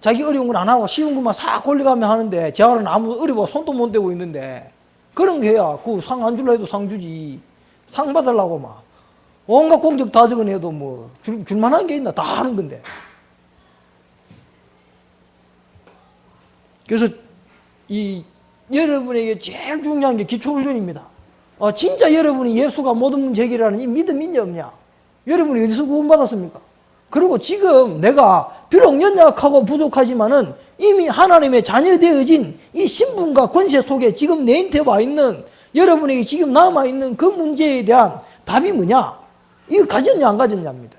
자기 어려운 건 안 하고 쉬운 것만 싹 골려가며 하는데 재활은 아무도 어려워 손도 못 대고 있는데 그런 게 해야 그 상 안 줄라 해도 상 주지. 상 받으려고 막 온갖 공적 다 적어내도 뭐 줄만한 게 있나. 다 하는 건데. 그래서 이 여러분에게 제일 중요한 게 기초훈련입니다. 진짜 여러분이 예수가 모든 문제 해결하는 이 믿음 있냐 없냐. 여러분이 어디서 구원받았습니까? 그리고 지금 내가 비록 연약하고 부족하지만은 이미 하나님의 자녀 되어진 이 신분과 권세 속에 지금 내한테 와 있는 여러분에게 지금 남아있는 그 문제에 대한 답이 뭐냐? 이거 가졌냐 안 가졌냐입니다.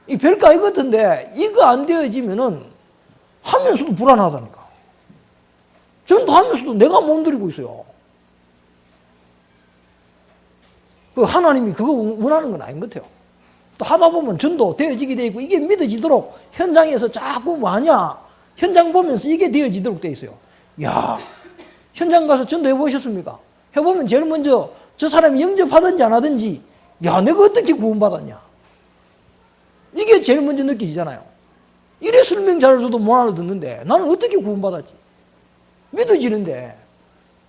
이 별거 같은데 이거 안 되어지면은 하면서도 불안하다니까. 전도하면서도 내가 못 누리고 있어요. 그 하나님이 그거 원하는 건 아닌 것 같아요. 또 하다 보면 전도 되어지게 돼 있고 이게 믿어지도록 현장에서 자꾸 뭐 하냐 현장 보면서 이게 되어지도록 돼 있어요. 야, 현장 가서 전도 해보셨습니까? 해보면 제일 먼저 저 사람이 영접하든지 안 하든지 야, 내가 어떻게 구원받았냐, 이게 제일 먼저 느껴지잖아요. 이래 설명 잘해줘도 못 알아듣는데 나는 어떻게 구원받았지? 믿어지는데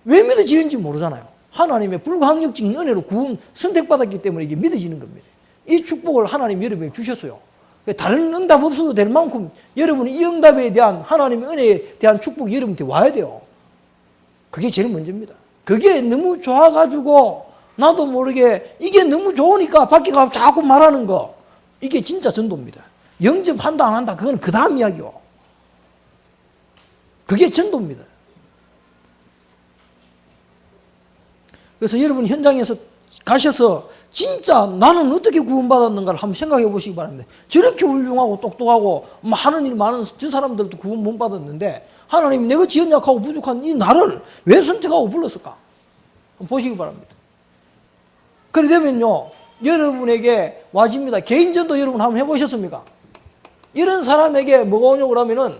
왜 믿어지는지 모르잖아요. 하나님의 불가항력적인 은혜로 구원 선택받았기 때문에 이게 믿어지는 겁니다. 이 축복을 하나님 여러분에게 주셨어요. 다른 응답 없어도 될 만큼 여러분이 이 응답에 대한 하나님의 은혜에 대한 축복이 여러분한테 와야 돼요. 그게 제일 먼저입니다. 그게 너무 좋아가지고 나도 모르게 이게 너무 좋으니까 밖에 가서 자꾸 말하는 거, 이게 진짜 전도입니다. 영접한다 안 한다 그건 그 다음 이야기요. 그게 전도입니다. 그래서 여러분 현장에서 가셔서 진짜 나는 어떻게 구원받았는가를 한번 생각해 보시기 바랍니다. 저렇게 훌륭하고 똑똑하고 하는 일 많은 저 사람들도 구원 못 받았는데 하나님이 내가 지연약하고 부족한 이 나를 왜 선택하고 불렀을까? 한번 보시기 바랍니다. 그래 되면요 여러분에게 와집니다. 개인전도 여러분 한번 해보셨습니까? 이런 사람에게 뭐가 오냐고 그러면은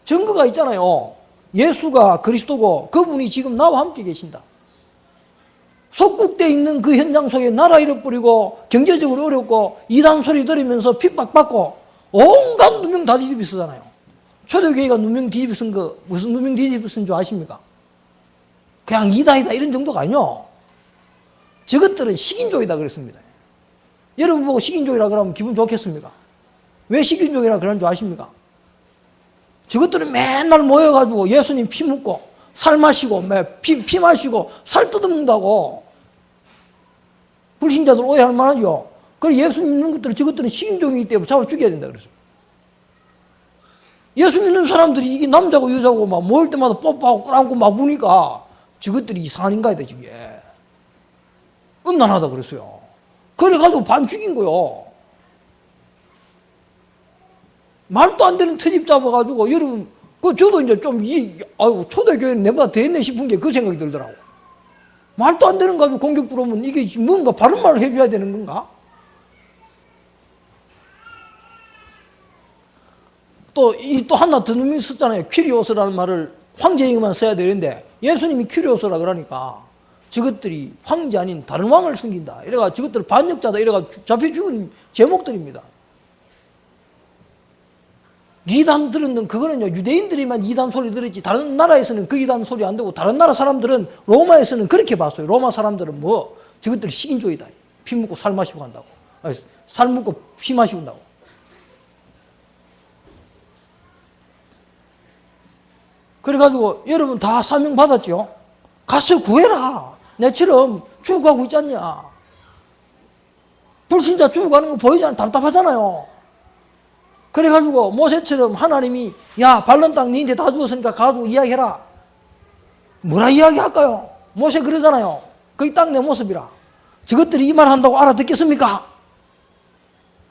증거가 있잖아요. 예수가 그리스도고 그분이 지금 나와 함께 계신다. 속국돼 있는 그 현장 속에 나라 잃어버리고 경제적으로 어렵고 이단 소리 들으면서 핍박받고 온갖 누명 다 뒤집어 쓰잖아요. 초대교회가 누명 뒤집어 쓴 거 무슨 누명 뒤집어 쓴 줄 아십니까? 그냥 이다이다 이런 정도가 아니요. 저것들은 식인종이다 그랬습니다. 여러분 보고 식인종이라 그러면 기분 좋겠습니까? 왜 식인종이라 그런 줄 아십니까? 저것들은 맨날 모여가지고 예수님 피 묻고 살 마시고 피 마시고 살 뜯어먹는다고 불신자들 오해할 만하죠. 그리고 예수 믿는 것들은 저것들은 식인종이기 때문에 잡아 죽여야 된다 그랬어요. 예수 믿는 사람들이 이게 남자고 여자고 막 모일 때마다 뽀뽀하고 끌안고 막 우니까 저것들이 이상한 인간이다 저게. 음란하다 그랬어요. 그래가지고 반 죽인 거요. 말도 안 되는 트집 잡아가지고 여러분 저도 이제 좀 아이고 초대교회는 내보다 더 했네 싶은 게 그 생각이 들더라고. 말도 안 되는 거 가지고 공격 들어오면 이게 뭔가 바른 말을 해줘야 되는 건가? 또 하나 더 놈이 썼잖아요. 퀴리오스라는 말을 황제에게만 써야 되는데 예수님이 퀴리오스라 그러니까 저것들이 황제 아닌 다른 왕을 섬긴다. 이래가 저것들 반역자다. 이래가 잡혀 죽은 제목들입니다. 이단 들은 그거는요 유대인들이만 이단 소리 들었지 다른 나라에서는 그 이단 소리 안 되고 다른 나라 사람들은 로마에서는 그렇게 봤어요. 로마 사람들은 뭐 저것들이 식인종이다. 피 묻고 살 마시고 한다고. 아니, 살 묻고 피 마시고 한다고. 그래가지고 여러분 다 사명 받았죠. 가서 구해라. 내처럼 죽어가고 있지 않냐. 불신자 죽어가는 거 보이잖아. 답답하잖아요. 그래가지고 모세처럼 하나님이 야 발른 땅 니한테 다 주었으니까 가지고 이야기해라. 뭐라 이야기할까요? 모세 그러잖아요. 거기 땅 내 모습이라. 저것들이 이 말 한다고 알아듣겠습니까?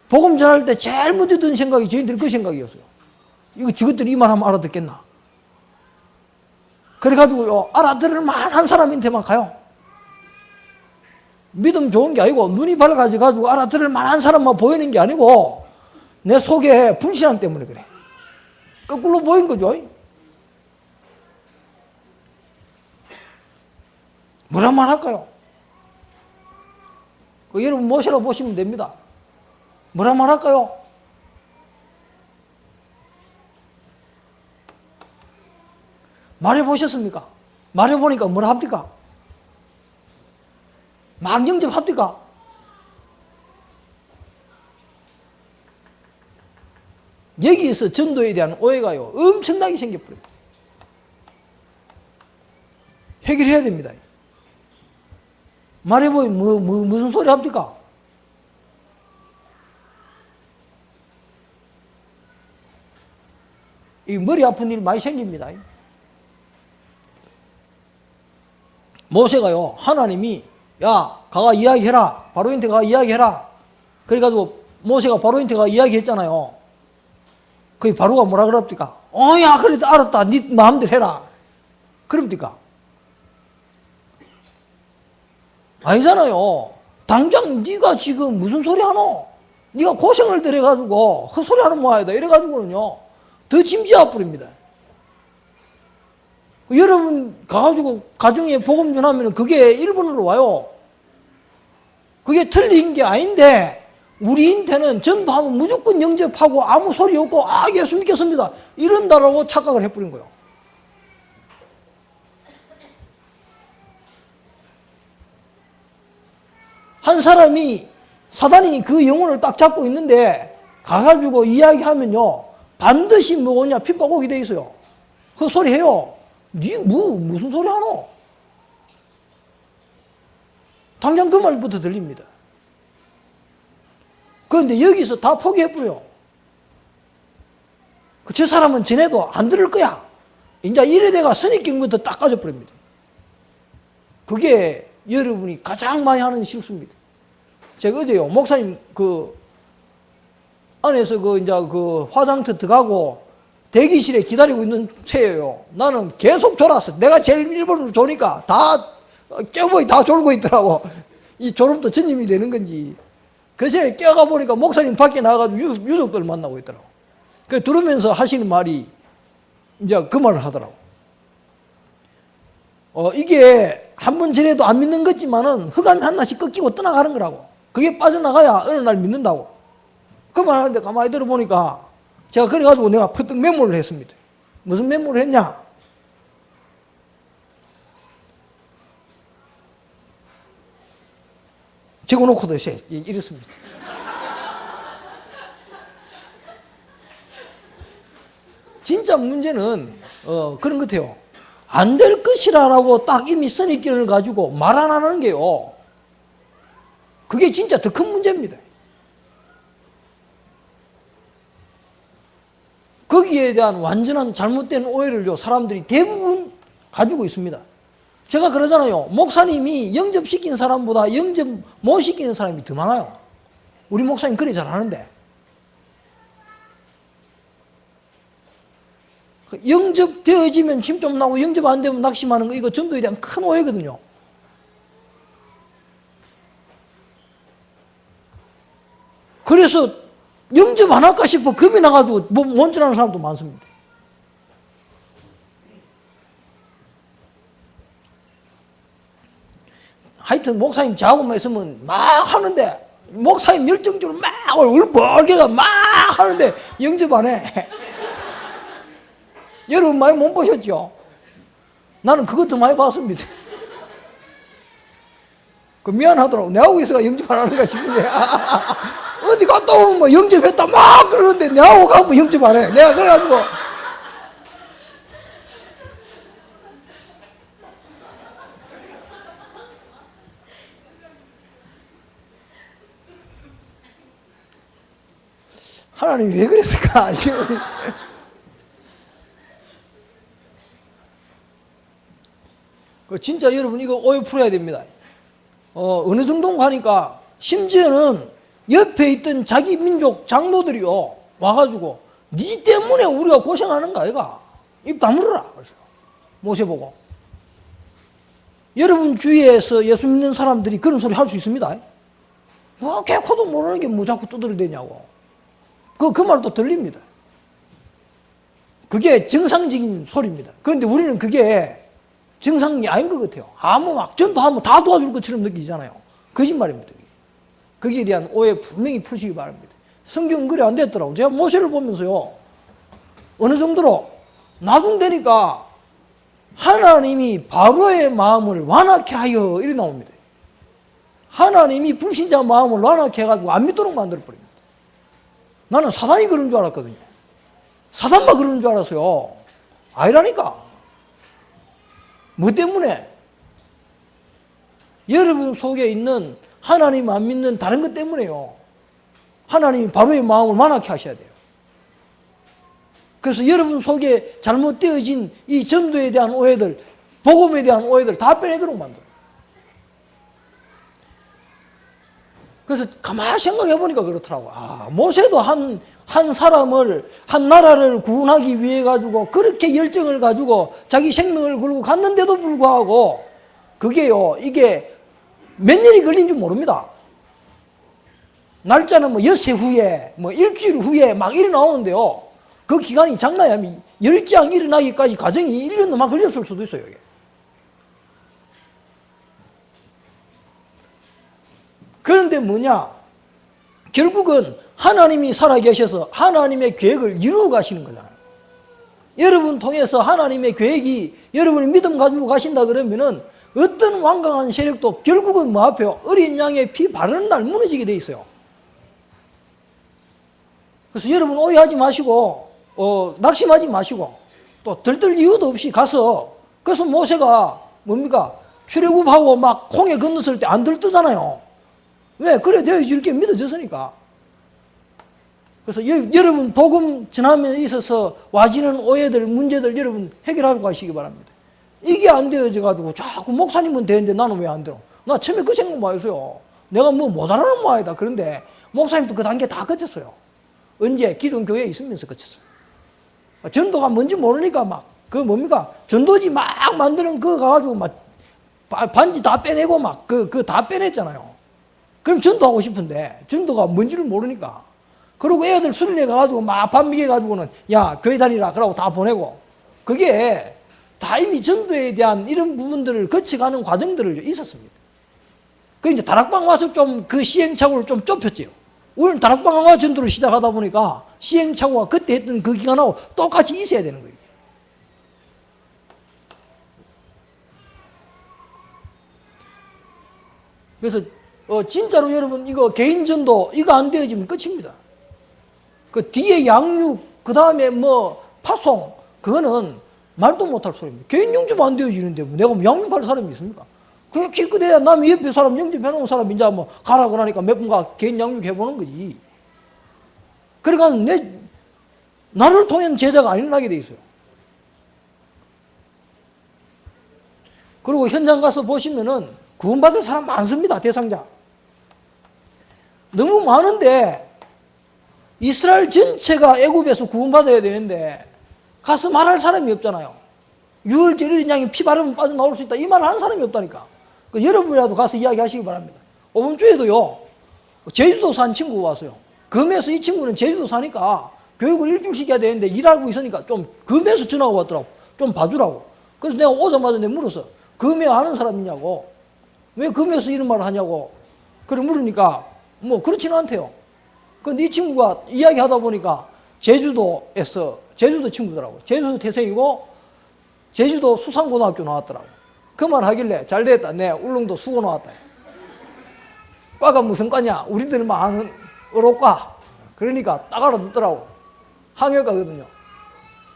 복음 전할 때 제일 먼저 든 생각이 저희들 그 생각이었어요. 이거 저것들이 이 말 하면 알아듣겠나? 그래가지고요 알아들을 만한 사람한테만 가요. 믿음 좋은 게 아니고 눈이 밝아가지고 알아들을 만한 사람만 보이는 게 아니고 내 속에 불신앙 때문에 그래. 거꾸로 보인 거죠. 뭐라 말할까요? 여러분 모세로 보시면 됩니다. 뭐라 말할까요? 말해보셨습니까? 말해보니까 뭐라 합니까? 막 영접합니까? 여기에서 전도에 대한 오해가요 엄청나게 생겨버립니다. 해결해야 됩니다. 말해보면 무슨 소리 합니까? 이 머리 아픈 일 많이 생깁니다. 모세가요 하나님이 야 가가 이야기해라, 바로한테 가가 이야기해라. 그래가지고 모세가 바로한테 가가 이야기했잖아요. 그 바로가 뭐라 그럽니까? 야 그래 알았다, 네 마음대로 해라 그럽니까? 아니잖아요. 당장 네가 지금 무슨 소리 하노? 네가 고생을 들여가지고 헛소리 하는 모양이다 이래가지고는요 더 짐지어 버립니다. 여러분 가가지고 가정에 복음 전하면 그게 일본으로 와요. 그게 틀린 게 아닌데 우리한테는 전도하면 무조건 영접하고 아무 소리 없고 예수 믿겠습니다 이런다라고 착각을 해버린 거예요. 한 사람이 사단이 그 영혼을 딱 잡고 있는데 가가지고 이야기하면요 반드시 뭐냐 핍박오게 돼 있어요. 그 소리 해요. 니 무슨 소리 하노? 당장 그 말부터 들립니다. 그런데 여기서 다 포기해버려요. 저 사람은 전에도 안 들을 거야. 이제 이래 내가 선입견부터 딱 가져버립니다. 그게 여러분이 가장 많이 하는 실수입니다. 제가 어제요, 목사님 안에서 이제 화장터 들어가고 대기실에 기다리고 있는 새예요. 나는 계속 졸았어. 내가 제일 일본으로 조니까 다 깨보이 다 졸고 있더라고. 이 졸음도 전염이 되는 건지. 그새 깨가 보니까 목사님 밖에 나가가지고 유족들 만나고 있더라고. 그 들으면서 하시는 말이 이제 그 말을 하더라고. 이게 한 번 전에도 안 믿는 거지만은 흑안 하나씩 꺾이고 떠나가는 거라고. 그게 빠져나가야 어느 날 믿는다고. 그 말 하는데 가만히 들어보니까 제가 그래가지고 내가 퍼뜩 메모를 했습니다. 무슨 메모를 했냐? 적어놓고도 이랬습니다. 진짜 문제는 그런 것 같아요. 안 될 것이라고 딱 이미 선입견을 가지고 말 안 하는 게요. 그게 진짜 더 큰 문제입니다. 거기에 대한 완전한 잘못된 오해를요 사람들이 대부분 가지고 있습니다. 제가 그러잖아요. 목사님이 영접시킨 사람보다 영접 못 시키는 사람이 더 많아요. 우리 목사님 그래 잘하는데. 영접되어지면 힘 좀 나고 영접 안 되면 낙심하는 거 이거 전도에 대한 큰 오해거든요. 그래서 영접 안 할까 싶어 겁이 나가지고 원전하는 사람도 많습니다. 하여튼 목사님 저하고만 있으면 막 하는데 목사님 열정적으로 막 얼굴 벌게가 막 하는데 영접 안 해. 여러분 많이 못 보셨죠? 나는 그것도 많이 봤습니다. 미안하더라고. 내하고 있어가 영접 안 하는가 싶은데 어디 갔다 오면 뭐 영접했다 막 그러는데 내하고 가면 영접 안 해. 내가 그래가지고 하나님이 왜 그랬을까? 진짜 여러분 이거 오해 풀어야 됩니다. 어느 정도 가니까 심지어는 옆에 있던 자기 민족 장로들이요 와가지고 니 때문에 우리가 고생하는 거 아이가? 입 다물어라. 그래서 모세 보고 여러분 주위에서 예수 믿는 사람들이 그런 소리 할 수 있습니다. 뭐 개코도 모르는 게 뭐 자꾸 두드러대냐고. 그 말도 들립니다. 그게 정상적인 소리입니다. 그런데 우리는 그게 정상이 아닌 것 같아요. 아무 막 전도하면 다 도와줄 것처럼 느끼잖아요. 거짓말입니다. 거기에 대한 오해 분명히 풀시기 바랍니다. 성경은 그래 안 됐더라고. 제가 모세를 보면서요. 어느 정도로 나중 되니까 하나님이 바로의 마음을 완악케 하여 이리 나옵니다. 하나님이 불신자 마음을 완악케 해가지고 안 믿도록 만들어버립니다. 나는 사단이 그런 줄 알았거든요. 사단만 그러는 줄 알았어요. 아니라니까. 뭐 때문에? 여러분 속에 있는 하나님 안 믿는 다른 것 때문에요. 하나님이 바로의 마음을 완악케 하셔야 돼요. 그래서 여러분 속에 잘못되어진 이 전도에 대한 오해들, 복음에 대한 오해들 다 빼내도록 만들어요. 그래서 가만히 생각해 보니까 그렇더라고. 아, 모세도 한 사람을, 한 나라를 구원하기 위해 가지고 그렇게 열정을 가지고 자기 생명을 걸고 갔는데도 불구하고 그게요, 이게 몇 년이 걸린 줄 모릅니다. 날짜는 뭐 엿새 후에, 뭐 일주일 후에 막 이래 나오는데요. 그 기간이 장난이 아니야. 열장 일어나기까지 과정이 1년 넘게 걸렸을 수도 있어요, 이게. 그런데 뭐냐? 결국은 하나님이 살아계셔서 하나님의 계획을 이루어 가시는 거잖아요. 여러분 통해서 하나님의 계획이 여러분이 믿음 가지고 가신다 그러면은 어떤 완강한 세력도 결국은 뭐 앞에요? 어린 양의 피 바르는 날 무너지게 돼 있어요. 그래서 여러분 오해하지 마시고 낙심하지 마시고 또 들뜰 이유도 없이 가서 그래서 모세가 뭡니까? 출애굽하고 막 홍해 건넜을 때 안 들뜨잖아요. 왜? 그래 되어야지 이렇게 믿어졌으니까. 그래서 여러분 복음 전함에 있어서 와지는 오해들, 문제들 여러분 해결하고 가시기 바랍니다. 이게 안 되어져 가지고 자꾸 목사님은 되는데 나는 왜 안 들어? 나 처음에 그 생각 많이 했어요. 내가 뭐 모자라는 모양이다. 그런데 목사님도 그 단계 다 거쳤어요. 언제? 기존 교회에 있으면서 거쳤어요. 전도가 뭔지 모르니까 막 그 뭡니까? 전도지 막 만드는 그거 가가지고 막 반지 다 빼내고 막 그 다 빼냈잖아요. 그럼 전도하고 싶은데 전도가 뭔지를 모르니까. 그리고 애들 수련회 가가지고 막 반미게 가지고는 야 교회 다니라 그러고 다 보내고 그게 다 이미 전도에 대한 이런 부분들을 거쳐가는 과정들을 있었습니다. 그 이제 다락방 와서 좀 그 시행착오를 좀 좁혔지요. 우리는 다락방 와서 전도를 시작하다 보니까 시행착오가 그때 했던 그 기간하고 똑같이 있어야 되는 거예요. 그래서 진짜로 여러분 이거 개인전도 이거 안 되어지면 끝입니다. 그 뒤에 양육 그 다음에 뭐 파송 그거는 말도 못할 소리입니다. 개인 영접 안 되어지는데 뭐 내가 뭐 양육할 사람이 있습니까? 그냥 기껏해야 남의 옆에 사람 영접해놓은 사람 이제 뭐 가라 그러니까 몇 분가 개인 양육해보는 거지. 그러니까 나를 통한 제자가 안 일어나게 돼 있어요. 그리고 현장 가서 보시면은 구원받을 사람 많습니다. 대상자. 너무 많은데 이스라엘 전체가 애굽에서 구원받아야 되는데 가서 말할 사람이 없잖아요. 유월절 어린 양이 피 바르면 빠져나올 수 있다. 이 말을 하는 사람이 없다니까. 여러분이라도 가서 이야기하시기 바랍니다. 이번 주에도요. 제주도 산 친구가 왔어요. 금에서 이 친구는 제주도 사니까 교육을 일주일 시켜야 되는데 일하고 있으니까 좀 금에서 전화가 왔더라고. 좀 봐주라고. 그래서 내가 오자마자 내가 물었어. 금에 아는 사람 있냐고. 왜 금에서 이런 말을 하냐고. 그래 물으니까 뭐 그렇지는 않대요. 근데 이 친구가 이야기하다 보니까 제주도에서 제주도 친구더라고. 제주도 태생이고 제주도 수산고등학교 나왔더라고. 그 말 하길래 잘 됐다. 내 울릉도 수고 나왔다. 과가 무슨 과냐? 우리들만 아는 어록과. 그러니까 딱 알아듣더라고. 항해과거든요.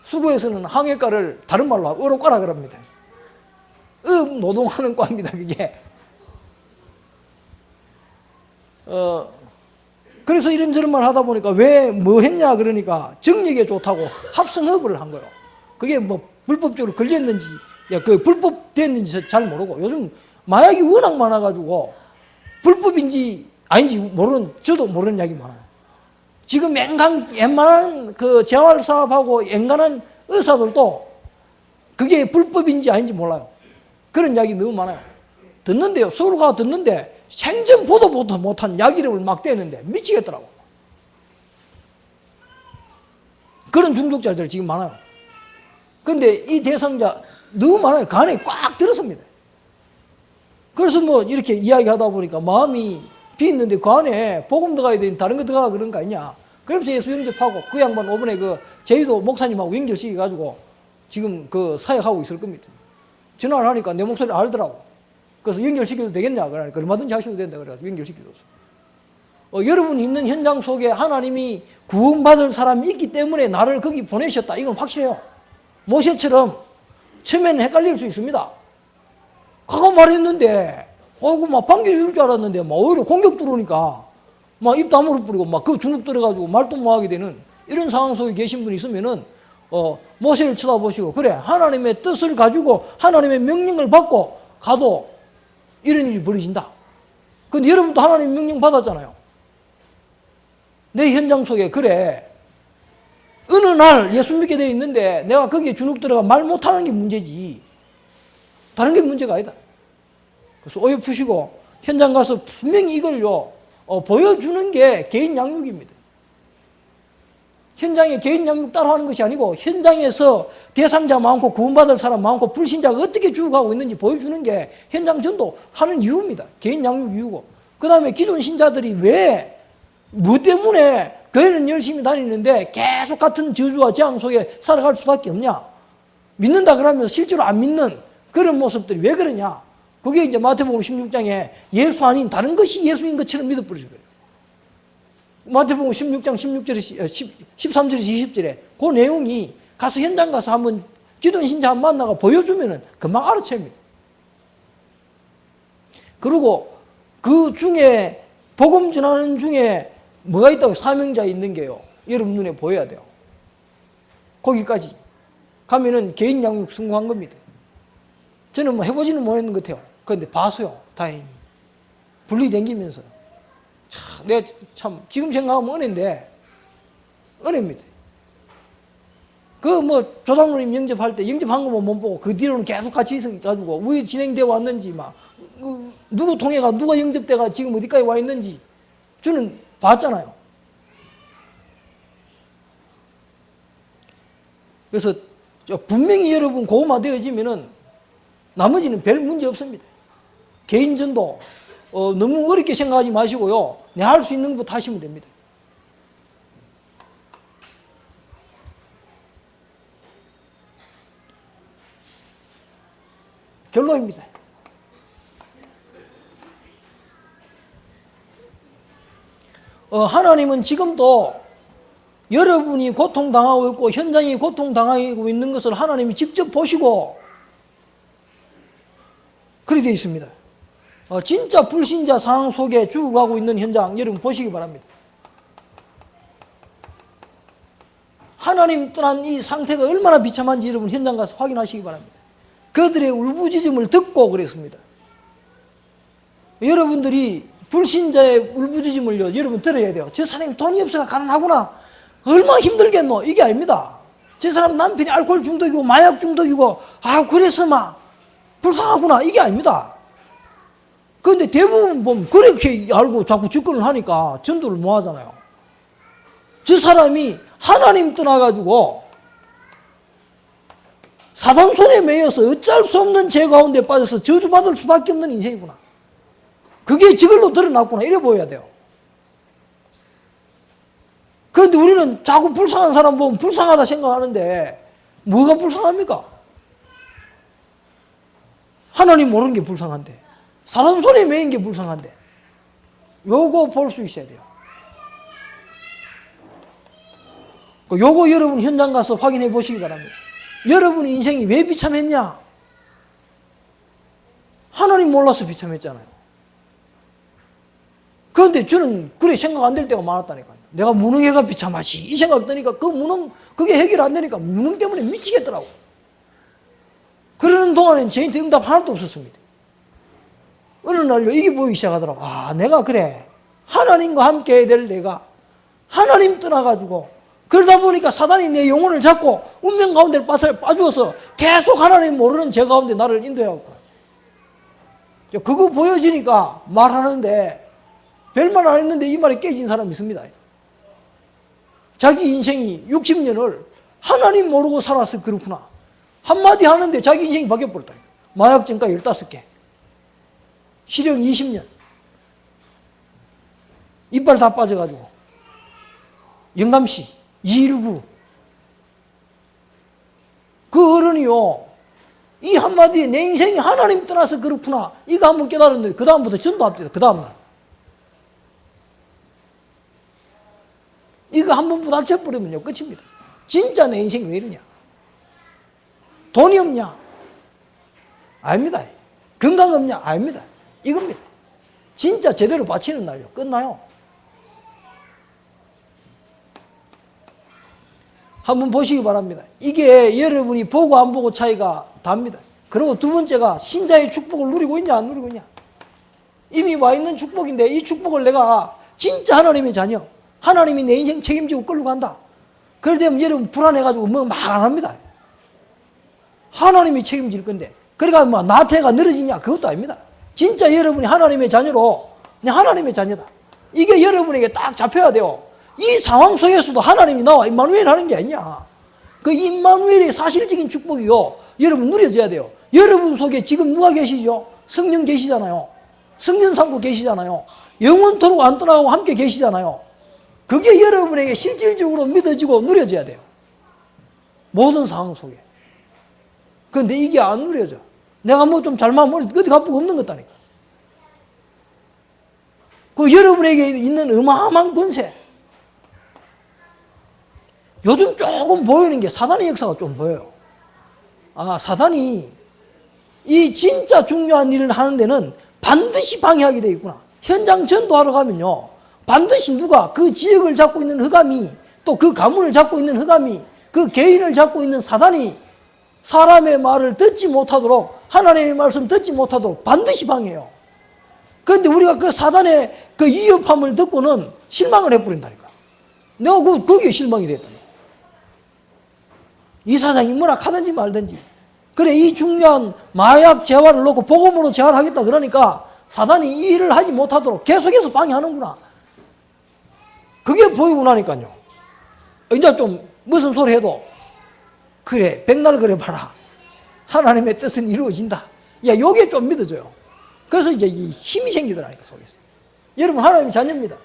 수고에서는 항해과를 다른 말로 어록과라 그럽니다. 노동하는 과입니다. 그게. 그래서 이런저런 말 하다 보니까 왜 뭐 했냐 그러니까 정력에 좋다고 합성허브를 한 거예요. 그게 뭐 불법적으로 걸렸는지 그 불법 됐는지 잘 모르고 요즘 마약이 워낙 많아가지고 불법인지 아닌지 모르는 저도 모르는 이야기 많아요. 지금 웬만한 그 재활사업하고 앵간한 의사들도 그게 불법인지 아닌지 몰라요. 그런 이야기 너무 많아요. 듣는데요. 서울 가서 듣는데 생전 보도 못한 약 이름을 막 대는데 미치겠더라고. 그런 중독자들 지금 많아요. 그런데 이 대상자 너무 많아요. 간에 꽉 들었습니다. 그래서 뭐 이렇게 이야기하다 보니까 마음이 비있는데 그 안에 복음 들어가야 되니 다른 거 들어가 그런 거 아니냐. 그러면서 예수 영접하고 그 양반 오번에 그 제주도 목사님하고 연결시켜가지고 지금 그 사역하고 있을 겁니다. 전화를 하니까 내 목소리를 알더라고. 그래서 연결시켜도 되겠냐? 그러니까 얼마든지 하셔도 된다. 그래가지고 연결시켜줬어. 여러분이 있는 현장 속에 하나님이 구원받을 사람이 있기 때문에 나를 거기 보내셨다. 이건 확실해요. 모세처럼 처음에는 헷갈릴 수 있습니다. 가가 말했는데, 막 반기를 줄 알았는데, 막 오히려 공격 들어오니까, 막 입 다물어 뿌리고, 막 그 주눅 들어가지고 말도 못 하게 되는 이런 상황 속에 계신 분이 있으면은, 모세를 쳐다보시고, 그래, 하나님의 뜻을 가지고 하나님의 명령을 받고 가도 이런 일이 벌어진다. 근데 여러분도 하나님 명령 받았잖아요. 내 현장 속에, 그래, 어느 날 예수 믿게 되어 있는데 내가 거기에 주눅 들어가 말 못하는 게 문제지. 다른 게 문제가 아니다. 그래서 오해 푸시고 현장 가서 분명히 이걸요, 보여주는 게 개인 양육입니다. 현장에 개인 양육 따로 하는 것이 아니고 현장에서 대상자 많고 구원받을 사람 많고 불신자가 어떻게 죽어가고 있는지 보여주는 게 현장 전도 하는 이유입니다. 개인 양육 이유고. 그 다음에 기존 신자들이 뭐 때문에 교회는 열심히 다니는데 계속 같은 저주와 재앙 속에 살아갈 수밖에 없냐. 믿는다 그러면서 실제로 안 믿는 그런 모습들이 왜 그러냐. 그게 이제 마태복음 16장에 예수 아닌 다른 것이 예수인 것처럼 믿어버리죠. 마태복음 16장 16절에 13절에서 20절에 그 내용이 가서 현장 가서 한번 기존 신자 한 만나가 보여주면은 금방 알아챕니다. 그리고 그 중에 복음 전하는 중에 뭐가 있다고 사명자 있는 게요. 여러분 눈에 보여야 돼요. 거기까지 가면은 개인 양육 성공한 겁니다. 저는 뭐 해보지는 못했는 것 같아요. 그런데 봐서요. 다행히 분리댕기면서. 내가 참 지금 생각하면 은혜인데 은혜입니다. 그 뭐 조상님 영접할 때 영접한 것만 못 보고 그 뒤로는 계속 같이 있어가지고 왜 진행되어 왔는지 막 누구 통해가 누가 영접돼가 지금 어디까지 와 있는지 저는 봤잖아요. 그래서 분명히 여러분 고음화되어지면은 나머지는 별 문제 없습니다. 개인전도 너무 어렵게 생각하지 마시고요. 내가 할 수 있는 것부터 하시면 됩니다. 결론입니다. 하나님은 지금도 여러분이 고통당하고 있고 현장이 고통당하고 있는 것을 하나님이 직접 보시고 그렇게 되어 있습니다. 진짜 불신자 상황 속에 죽어가고 있는 현장 여러분 보시기 바랍니다. 하나님 떠난 이 상태가 얼마나 비참한지 여러분 현장 가서 확인하시기 바랍니다. 그들의 울부짖음을 듣고 그랬습니다. 여러분들이 불신자의 울부짖음을요 여러분 들어야 돼요. 저 사람이 돈이 없어가 가난하구나. 얼마나 힘들겠노. 이게 아닙니다. 저 사람 남편이 알코올 중독이고 마약 중독이고 그래서 막 불쌍하구나. 이게 아닙니다. 그런데 대부분 보면 그렇게 알고 자꾸 접근을 하니까 전도를 못 하잖아요. 저 사람이 하나님 떠나가지고 사단 손에 매여서 어쩔 수 없는 죄 가운데 빠져서 저주받을 수밖에 없는 인생이구나. 그게 저걸로 드러났구나. 이래 보여야 돼요. 그런데 우리는 자꾸 불쌍한 사람 보면 불쌍하다 생각하는데 뭐가 불쌍합니까? 하나님 모르는 게 불쌍한데 사단 손에 매인 게 불쌍한데 요거 볼 수 있어야 돼요. 요거 여러분 현장 가서 확인해 보시기 바랍니다. 여러분 인생이 왜 비참했냐? 하나님 몰라서 비참했잖아요. 그런데 저는 그래 생각 안 될 때가 많았다니까요. 내가 무능해가 비참하지 이 생각 드니까 그게 해결 안 되니까 무능 때문에 미치겠더라고. 그러는 동안엔 저한테 응답 하나도 없었습니다. 어느 날요 이게 보이기 시작하더라고. 내가 그래 하나님과 함께 해야 될 내가 하나님 떠나가지고 그러다 보니까 사단이 내 영혼을 잡고 운명 가운데 빠주어서 계속 하나님 모르는 제 가운데 나를 인도해갖고 그거 보여지니까 말하는데 별말 안 했는데 이 말이 깨진 사람이 있습니다. 자기 인생이 60년을 하나님 모르고 살아서 그렇구나. 한마디 하는데 자기 인생이 바뀌어버렸다. 마약증가 15개. 실형 20년. 이빨 다 빠져가지고. 영감씨 219. 그 어른이요. 이 한마디에 내 인생이 하나님 떠나서 그렇구나. 이거 한번 깨달았는데 그 다음부터 전도합니다. 그 다음날. 이거 한번 부닥쳐버리면요. 끝입니다. 진짜 내 인생이 왜 이러냐. 돈이 없냐? 아닙니다. 건강 없냐? 아닙니다. 이겁니다. 진짜 제대로 바치는 날요. 끝나요. 한번 보시기 바랍니다. 이게 여러분이 보고 안 보고 차이가 답니다. 그리고 두 번째가 신자의 축복을 누리고 있냐 안 누리고 있냐. 이미 와 있는 축복인데 이 축복을 내가 진짜 하나님의 자녀, 하나님이 내 인생 책임지고 끌고 간다. 그럴 때면 여러분 불안해가지고 뭐 막 안 합니다. 하나님이 책임질 건데. 그러니까 뭐 나태가 늘어지냐 그것도 아닙니다. 진짜 여러분이 하나님의 자녀로 그냥 하나님의 자녀다. 이게 여러분에게 딱 잡혀야 돼요. 이 상황 속에서도 하나님이 나와 임마누엘 하는 게 아니냐. 그 임마누엘의 사실적인 축복이요. 여러분 누려져야 돼요. 여러분 속에 지금 누가 계시죠? 성령 계시잖아요. 성령 삼고 계시잖아요. 영원토록 안 떠나고 함께 계시잖아요. 그게 여러분에게 실질적으로 믿어지고 누려져야 돼요. 모든 상황 속에. 그런데 이게 안 누려져. 내가 뭐 좀 잘못하면 어디 갚고 없는 것다니까. 그 여러분에게 있는 어마어마한 권세. 요즘 조금 보이는 게 사단의 역사가 좀 보여요. 아, 사단이 이 진짜 중요한 일을 하는 데는 반드시 방해하게 돼 있구나. 현장 전도하러 가면요. 반드시 누가 그 지역을 잡고 있는 흑암이 또 그 가문을 잡고 있는 흑암이 그 개인을 잡고 있는 사단이 사람의 말을 듣지 못하도록 하나님의 말씀 듣지 못하도록 반드시 방해해요. 그런데 우리가 그 사단의 그 위협함을 듣고는 실망을 해버린다니까. 내가 거기에 실망이 됐다니. 이 사장이 뭐라 하든지 말든지. 그래 이 중요한 마약 재활을 놓고 복음으로 재활하겠다 그러니까 사단이 이 일을 하지 못하도록 계속해서 방해하는구나. 그게 보이고 나니까요. 이제 좀 무슨 소리 해도 그래 백날 그래 봐라. 하나님의 뜻은 이루어진다. 야 요게 좀 믿어져요. 그래서 이제 이 힘이 생기더라니까 속에서. 여러분 하나님의 자녀입니다.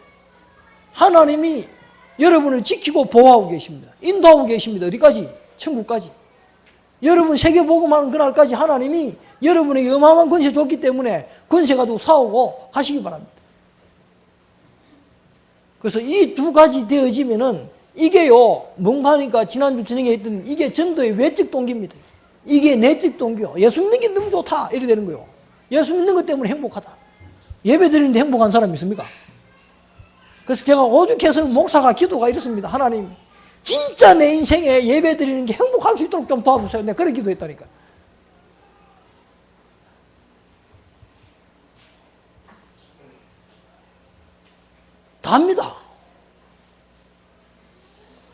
하나님이 여러분을 지키고 보호하고 계십니다. 인도하고 계십니다. 어디까지? 천국까지. 여러분 세계복음하는 그날까지 하나님이 여러분에게 어마어마한 권세 줬기 때문에 권세 가지고 싸우고 가시기 바랍니다. 그래서 이 두 가지 되어지면은 이게요 뭔가 하니까 지난주 저녁에 했던 이게 전도의 외적 동기입니다. 이게 내적 동기요. 예수 믿는 게 너무 좋다 이래 되는 거예요. 예수 믿는 것 때문에 행복하다. 예배 드리는데 행복한 사람이 있습니까? 그래서 제가 오죽해서 목사가 기도가 이렇습니다. 하나님 진짜 내 인생에 예배 드리는 게 행복할 수 있도록 좀 도와주세요. 내가 그런 기도했다니까. 답니다.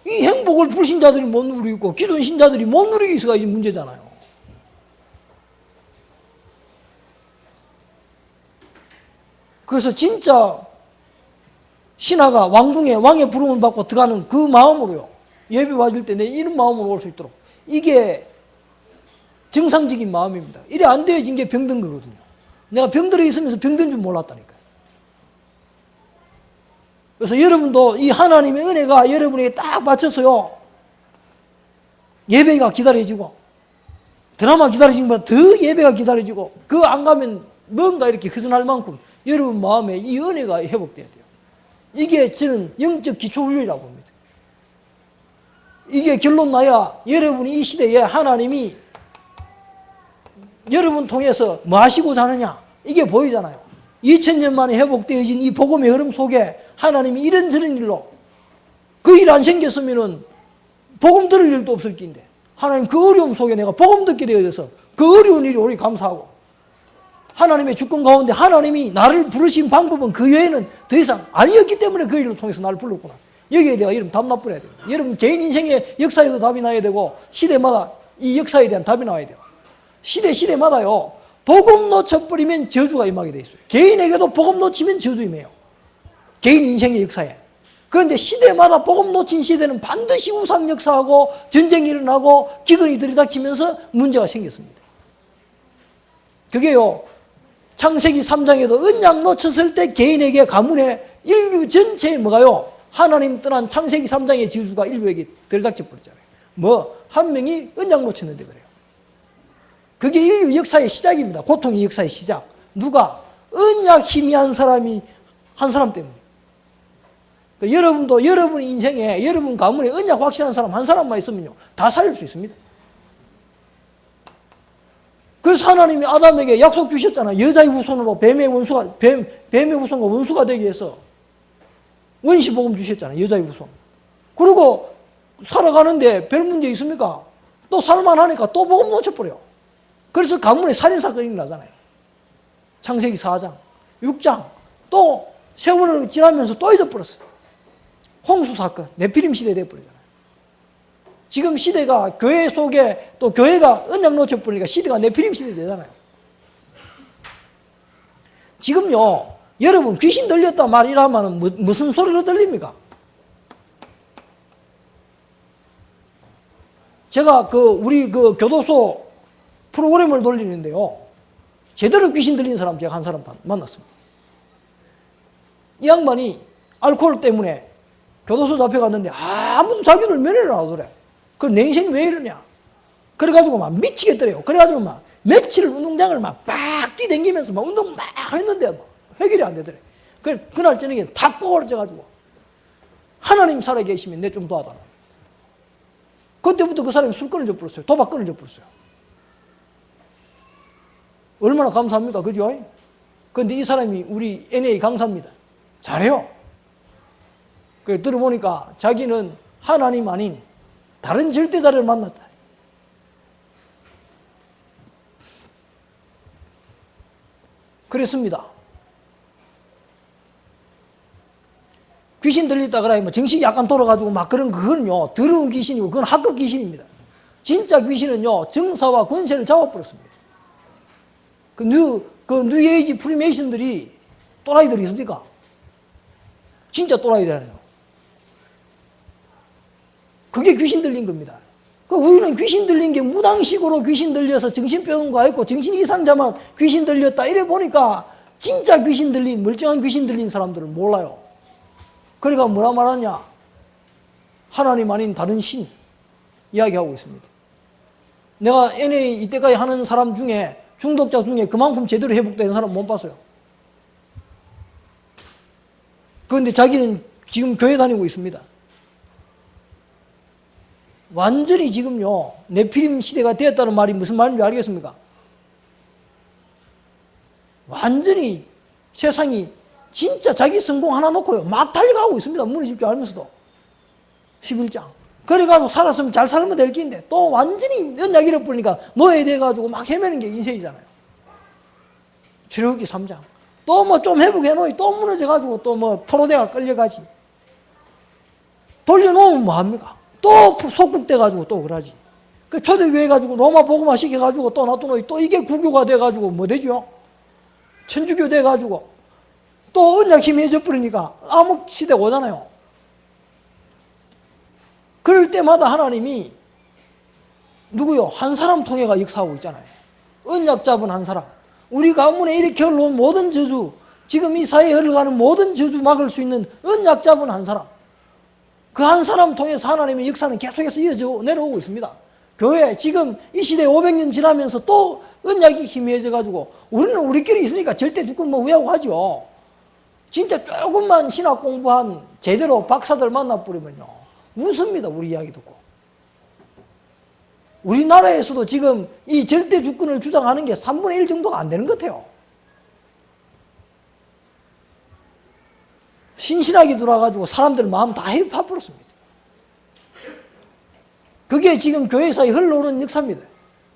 이 행복을 불신자들이 못 누리고 기존 신자들이 못 누리기 위해서가 이 문제잖아요. 그래서 진짜 신하가 왕궁에 왕의 부름을 받고 들어가는 그 마음으로요. 예배 와줄 때 내 이런 마음으로 올 수 있도록. 이게 정상적인 마음입니다. 이래 안 되어진 게 병든 거거든요. 내가 병들어 있으면서 병든 줄 몰랐다니까. 그래서 여러분도 이 하나님의 은혜가 여러분에게 딱 맞춰서요. 예배가 기다려지고 드라마 기다려지는 것보다 더 예배가 기다려지고 그 안 가면 뭔가 이렇게 허전할 만큼 여러분 마음에 이 은혜가 회복돼야 돼요. 이게 저는 영적 기초훈련이라고 봅니다. 이게 결론 나야 여러분이 이 시대에 하나님이 여러분 통해서 뭐 하시고자 하느냐 이게 보이잖아요. 2000년 만에 회복되어진 이 복음의 흐름 속에 하나님이 이런저런 일로 그 일 안 생겼으면은 복음 들을 일도 없을 긴데 하나님 그 어려움 속에 내가 복음 듣게 되어져서 그 어려운 일이 오니 감사하고 하나님의 주권 가운데 하나님이 나를 부르신 방법은 그 외에는 더 이상 아니었기 때문에 그 일을 통해서 나를 불렀구나. 여기에 내가 여러분 답 나버려야 돼요. 여러분 개인 인생의 역사에도 답이 나야 되고 시대마다 이 역사에 대한 답이 나와야 돼요. 시대마다요. 복음 놓쳐버리면 저주가 임하게 돼 있어요. 개인에게도 복음 놓치면 저주 임해요. 개인 인생의 역사에. 그런데 시대마다 복음 놓친 시대는 반드시 우상 역사하고 전쟁이 일어나고 기근이 들이닥치면서 문제가 생겼습니다. 그게요. 창세기 3장에도 언약 놓쳤을 때 개인에게 가문에 인류 전체에 뭐가요? 하나님 떠난 창세기 3장의 저주가 인류에게 들이닥쳐 버렸잖아요. 뭐 한 명이 언약 놓쳤는데 그래요. 그게 인류 역사의 시작입니다. 고통의 역사의 시작. 누가? 언약 희미한 사람이 한 사람 때문에. 여러분도 여러분 인생에, 여러분 가문에 언약 확실한 사람 한 사람만 있으면요, 다 살릴 수 있습니다. 그래서 하나님이 아담에게 약속 주셨잖아요. 여자의 후손으로 뱀의 후손과 원수가 되기 위해서 원시 복음 주셨잖아요. 여자의 후손. 그리고 살아가는데 별 문제 있습니까? 또 살만하니까 또 복음 놓쳐버려요. 그래서 가문에 살인사건이 나잖아요. 창세기 4장, 6장. 또 세월을 지나면서 또 잊어버렸어요. 홍수사건, 네피림 시대 돼버리잖아요. 지금 시대가 교회 속에 또 교회가 언약 놓쳐버리니까 시대가 네피림 시대 되잖아요. 지금요, 여러분 귀신 들렸다 말이라면 무슨 소리로 들립니까? 제가 우리 교도소 프로그램을 돌리는데요, 제대로 귀신 들린 사람 제가 한 사람 만났습니다. 이 양반이 알코올 때문에 교도소 잡혀갔는데 아무도 자기를 면회를 안 하더래. 내 인생이 왜 이러냐. 그래가지고 막 미치겠더래요. 그래가지고 막 며칠 운동장을 막 뛰댕기면서 막 운동 막 했는데 막 해결이 안 되더래. 그날 저녁에 다 뽀그러져가지고 하나님 살아계시면 내 좀 도와달라. 그때부터 그 사람이 술 끊어져 버렸어요. 도박 끊어져 버렸어요. 얼마나 감사합니까? 그죠? 그런데 이 사람이 우리 NA 강사입니다. 잘해요. 그래 들어보니까 자기는 하나님 아닌 다른 절대자를 만났다. 그랬습니다. 귀신 들렸다 그러면 정신이 약간 돌아가지고 막 그건요, 더러운 귀신이고 그건 학급 귀신입니다. 진짜 귀신은요, 정사와 권세를 잡아버렸습니다. 뉴에이지 프리메이션들이 또라이들이 있습니까? 진짜 또라이들이에요. 그게 귀신 들린 겁니다. 우리는 귀신 들린 게 무당식으로 귀신 들려서 정신병원가 있고 정신 이상자만 귀신 들렸다 이래 보니까 진짜 귀신 들린, 멀쩡한 귀신 들린 사람들을 몰라요. 그러니까 뭐라 말하냐? 하나님 아닌 다른 신 이야기하고 있습니다. 내가 NA 이때까지 하는 사람 중에, 중독자 중에 그만큼 제대로 회복되는 사람 못 봤어요. 그런데 자기는 지금 교회 다니고 있습니다. 완전히 지금요, 네피림 시대가 되었다는 말이 무슨 말인지 알겠습니까? 완전히 세상이 진짜 자기 성공 하나 놓고요, 막 달려가고 있습니다. 무너질 줄 알면서도. 11장. 그래가지고 살았으면 잘 살면 될 긴데, 또 완전히 연약 잃어버리니까 노예돼가지고 막 헤매는 게 인생이잖아요. 출애굽기 3장. 또 뭐 좀 회복해놓으니 또 무너져가지고 또 뭐 포로대가 끌려가지. 돌려놓으면 뭐합니까? 또 속국돼가지고 또 그러지. 그 초대교회 가지고 로마 복음화 시켜가지고 또 놔두놓으니 또 이게 구교가 돼가지고 뭐 되죠? 천주교 돼가지고 또 언약 희미해져 버리니까 암흑 시대 오잖아요. 그럴 때마다 하나님이 누구요? 한 사람 통해가 역사하고 있잖아요. 언약 잡은 한 사람. 우리 가문에 이렇게 흘러온 모든 저주, 지금 이 사회에 흘러가는 모든 저주 막을 수 있는 언약 잡은 한 사람. 그 한 사람 통해서 하나님의 역사는 계속해서 이어져 내려오고 있습니다. 교회 지금 이 시대 500년 지나면서 또 언약이 희미해져 가지고 우리는 우리끼리 있으니까 절대 주권 뭐 왜하고 하죠. 진짜 조금만 신학 공부한 제대로 박사들 만나버리면요, 웃습니다. 우리 이야기 듣고. 우리나라에서도 지금 이 절대 주권을 주장하는 게 3분의 1 정도가 안 되는 것 같아요. 신신하게 들어와가지고 사람들 마음 다 해파버렸습니다. 그게 지금 교회사에 흘러오는 역사입니다.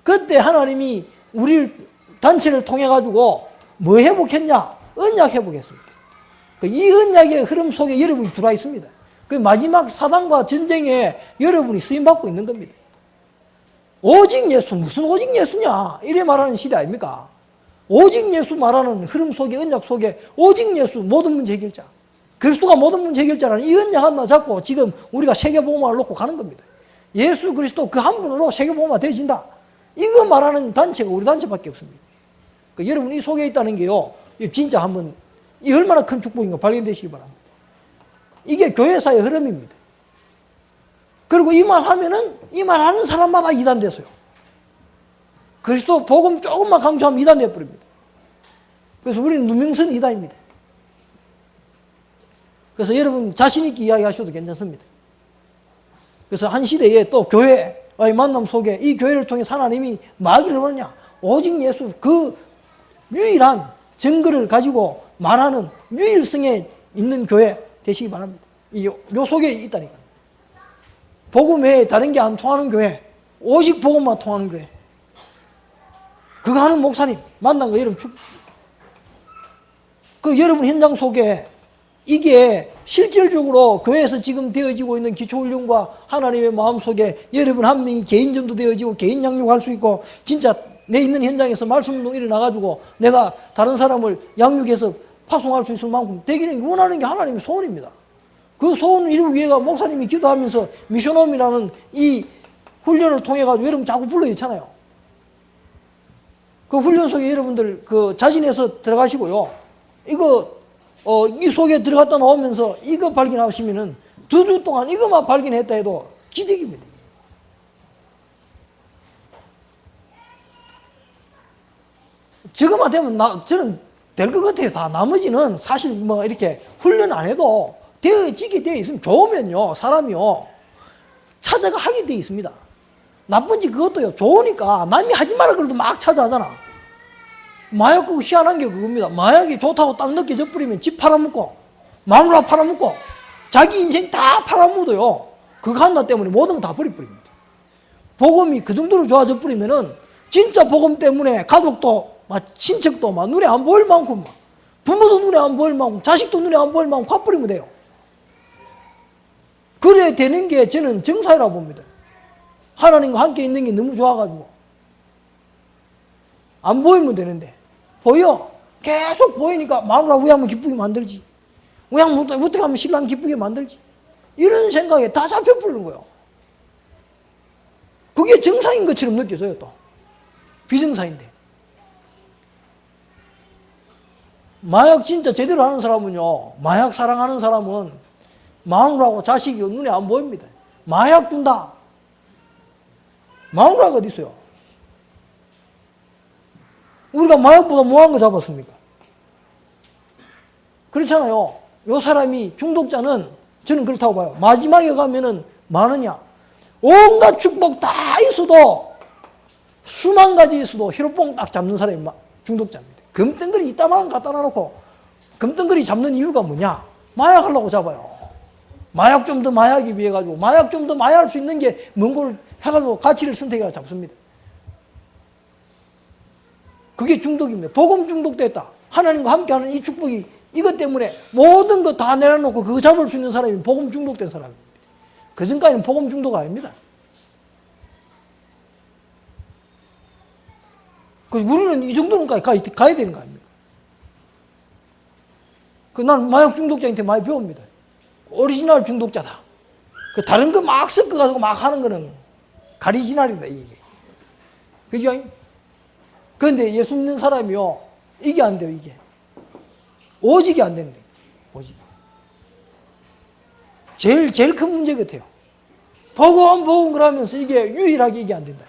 그때 하나님이 우리 단체를 통해가지고 뭐 회복했냐? 언약 회복했습니다. 이 언약의 흐름 속에 여러분이 들어와 있습니다. 그 마지막 사단과 전쟁에 여러분이 쓰임받고 있는 겁니다. 오직 예수, 무슨 오직 예수냐? 이래 말하는 시대 아닙니까? 오직 예수 말하는 흐름 속에, 언약 속에 오직 예수, 모든 문제 해결자. 그리스도가 모든 문제 해결자라는 이 언약 하나 잡고 지금 우리가 세계복음화를 놓고 가는 겁니다. 예수 그리스도 그 한 분으로 세계복음화 되어진다. 이거 말하는 단체가 우리 단체밖에 없습니다. 그러니까 여러분 이 속에 있다는 게요, 진짜 한번 이 얼마나 큰 축복인가 발견되시기 바랍니다. 이게 교회사의 흐름입니다. 그리고 이 말 하면은 이 말 하는 사람마다 이단 돼서요. 그리스도 복음 조금만 강조하면 이단 되어버립니다. 그래서 우리는 누명선 이단입니다. 그래서 여러분 자신 있게 이야기하셔도 괜찮습니다. 그래서 한 시대에 또 교회의 만남 속에 이 교회를 통해 하나님이 말을 하느냐, 오직 예수, 그 유일한 증거를 가지고 말하는 유일성에 있는 교회 되시기 바랍니다. 요 속에 있다니까요. 복음 외에 다른 게 안 통하는 교회, 오직 복음만 통하는 교회, 그거 하는 목사님 만난 거 여러분 그 여러분 현장 속에 이게 실질적으로 교회에서 지금 되어지고 있는 기초훈련과 하나님의 마음속에 여러분 한 명이 개인전도 되어지고 개인 양육할 수 있고 진짜 내 있는 현장에서 말씀운동 일어나가지고 내가 다른 사람을 양육해서 파송할 수 있을 만큼 되기는 원하는 게 하나님의 소원입니다. 그 소원을 이루기 위해서 목사님이 기도하면서 미션홈이라는 이 훈련을 통해 가지고 여러분 자꾸 불러있잖아요. 그 훈련 속에 여러분들 그 자진해서 들어가시고요. 이거 이 속에 들어갔다 나오면서 이거 발견하시면은 2주 동안 이거만 발견했다 해도 기적입니다. 저거만 되면 저는 될 것 같아요. 다 나머지는 사실 뭐 이렇게 훈련 안 해도 되어지게 되어 있으면 좋으면요 사람이요 찾아가 하게 되어 있습니다. 나쁜지 그것도요 좋으니까 남이 하지 마라 그래도 막 찾아하잖아. 마약 그거 희한한 게 그겁니다. 마약이 좋다고 딱 느껴져 버리면 집 팔아먹고 마누라 팔아먹고 자기 인생 다 팔아먹어도요 그거 하나 때문에 모든 거 다 버려버립니다. 복음이 그 정도로 좋아져 버리면은 진짜 복음 때문에 가족도 막 친척도 막 눈에 안 보일 만큼 막 부모도 눈에 안 보일 만큼 자식도 눈에 안 보일 만큼 갚버리면 돼요. 그래 되는 게 저는 정사이라고 봅니다. 하나님과 함께 있는 게 너무 좋아가지고 안 보이면 되는데 보여. 계속 보이니까 마누라 왜 하면 기쁘게 만들지, 왜 하면 어떻게 하면 신랑 기쁘게 만들지, 이런 생각에 다 잡혀버리는 거예요. 그게 정상인 것처럼 느껴져요. 또 비정상인데. 마약 진짜 제대로 하는 사람은요, 마약 사랑하는 사람은 마누라하고 자식이 눈에 안 보입니다. 마약 준다. 마누라가 어디 있어요? 우리가 마약보다 뭐한 거 잡았습니까? 그렇잖아요. 요 사람이 중독자는 저는 그렇다고 봐요. 마지막에 가면은 많으냐? 온갖 축복 다 있어도 수만 가지 있어도 히로뽕 딱 잡는 사람이 중독자입니다. 금덩거리 이따만 갖다 놔놓고 금덩거리 잡는 이유가 뭐냐? 마약 하려고 잡아요. 마약 좀 더 마약이 비해 가지고 마약 좀 더 마약할 수 있는 게 뭔 걸 해가지고 가치를 선택해서 잡습니다. 그게 중독입니다. 복음 중독됐다. 하나님과 함께하는 이 축복이 이것 때문에 모든 거 다 내려놓고 그거 잡을 수 있는 사람이 복음 중독된 사람입니다. 그 전까지는 복음 중독 아닙니다. 우리는 이 정도는까지 가야 되는 거 아닙니까? 난 마약 중독자한테 많이 배웁니다. 오리지널 중독자다. 다른 거 막 섞어가지고 막 하는 거는 가리지널이다, 이게. 그죠? 그런데 예수 믿는 사람이요, 이게 안 돼요, 이게. 오직이 안 되는 거예요, 오직. 제일 큰 문제 같아요. 복음 그러면서 이게 유일하게 이게 안 된다.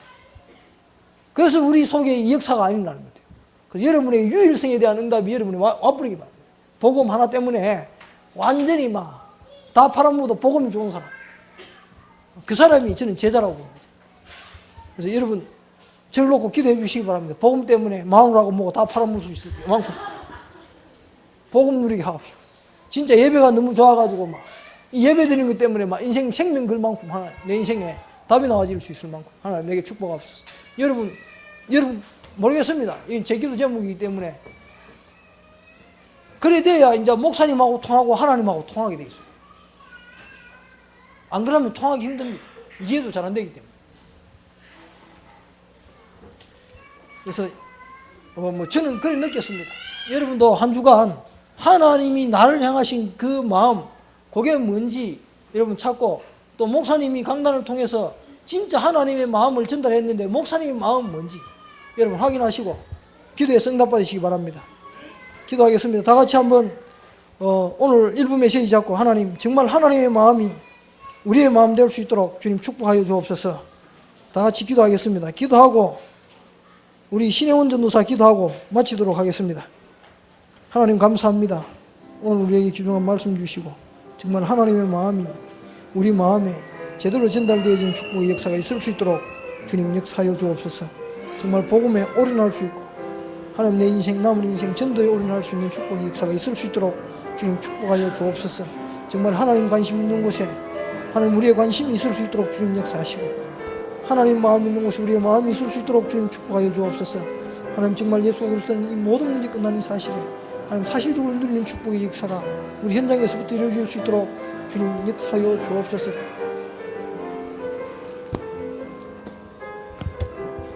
그래서 우리 속에 이 역사가 아니라는 것 같아요. 그래서 여러분의 유일성에 대한 응답이 여러분이 와버리기 바랍니다. 복음 하나 때문에 완전히 막 다 팔아먹어도 복음이 좋은 사람. 그 사람이 저는 제자라고 봅니다. 그래서 여러분 저를 놓고 기도해 주시기 바랍니다. 복음 때문에 마누라고 뭐고 다 팔아먹을 수 있을 만큼 복음 누리게 하십시오. 진짜 예배가 너무 좋아가지고 막 이 예배 드리는 것 때문에 막 인생 생명 걸 만큼 하나 내 인생에 답이 나와질 수 있을 만큼 하나님 내게 축복하옵소서. 여러분 모르겠습니다. 이건 제 기도 제목이기 때문에 그래 돼야 이제 목사님하고 통하고 하나님하고 통하게 돼 있어요. 안 그러면 통하기 힘듭니다. 이해도 잘 안 되기 때문에. 그래서 저는 그렇게 느꼈습니다. 여러분도 한 주간 하나님이 나를 향하신 그 마음, 그게 뭔지 여러분 찾고, 또 목사님이 강단을 통해서 진짜 하나님의 마음을 전달했는데 목사님의 마음은 뭔지 여러분 확인하시고 기도해서 응답받으시기 바랍니다. 기도하겠습니다. 다 같이 한번 오늘 일부 메시지 잡고 하나님, 정말 하나님의 마음이 우리의 마음 될 수 있도록 주님 축복하여 주옵소서. 다 같이 기도하겠습니다. 기도하고 우리 신혜원 전도사 기도하고 마치도록 하겠습니다. 하나님 감사합니다. 오늘 우리에게 귀중한 말씀 주시고 정말 하나님의 마음이 우리 마음에 제대로 전달되어지는 축복의 역사가 있을 수 있도록 주님 역사하여 주옵소서. 정말 복음에 올인할 수 있고 하나님 내 인생 남은 인생 전도에 올인할 수 있는 축복의 역사가 있을 수 있도록 주님 축복하여 주옵소서. 정말 하나님 관심 있는 곳에 하나님 우리의 관심이 있을 수 있도록 주님 역사하시고 하나님 마음 있는 곳에 우리의 마음이 있을 수 있도록 주님 축복하여 주옵소서. 하나님 정말 예수 그리스도는 이 모든 문제 끝난 이 사실에 하나님 사실적으로 누리는 축복의 역사가 우리 현장에서부터 이루어질 수 있도록 주님 역사하여 주옵소서.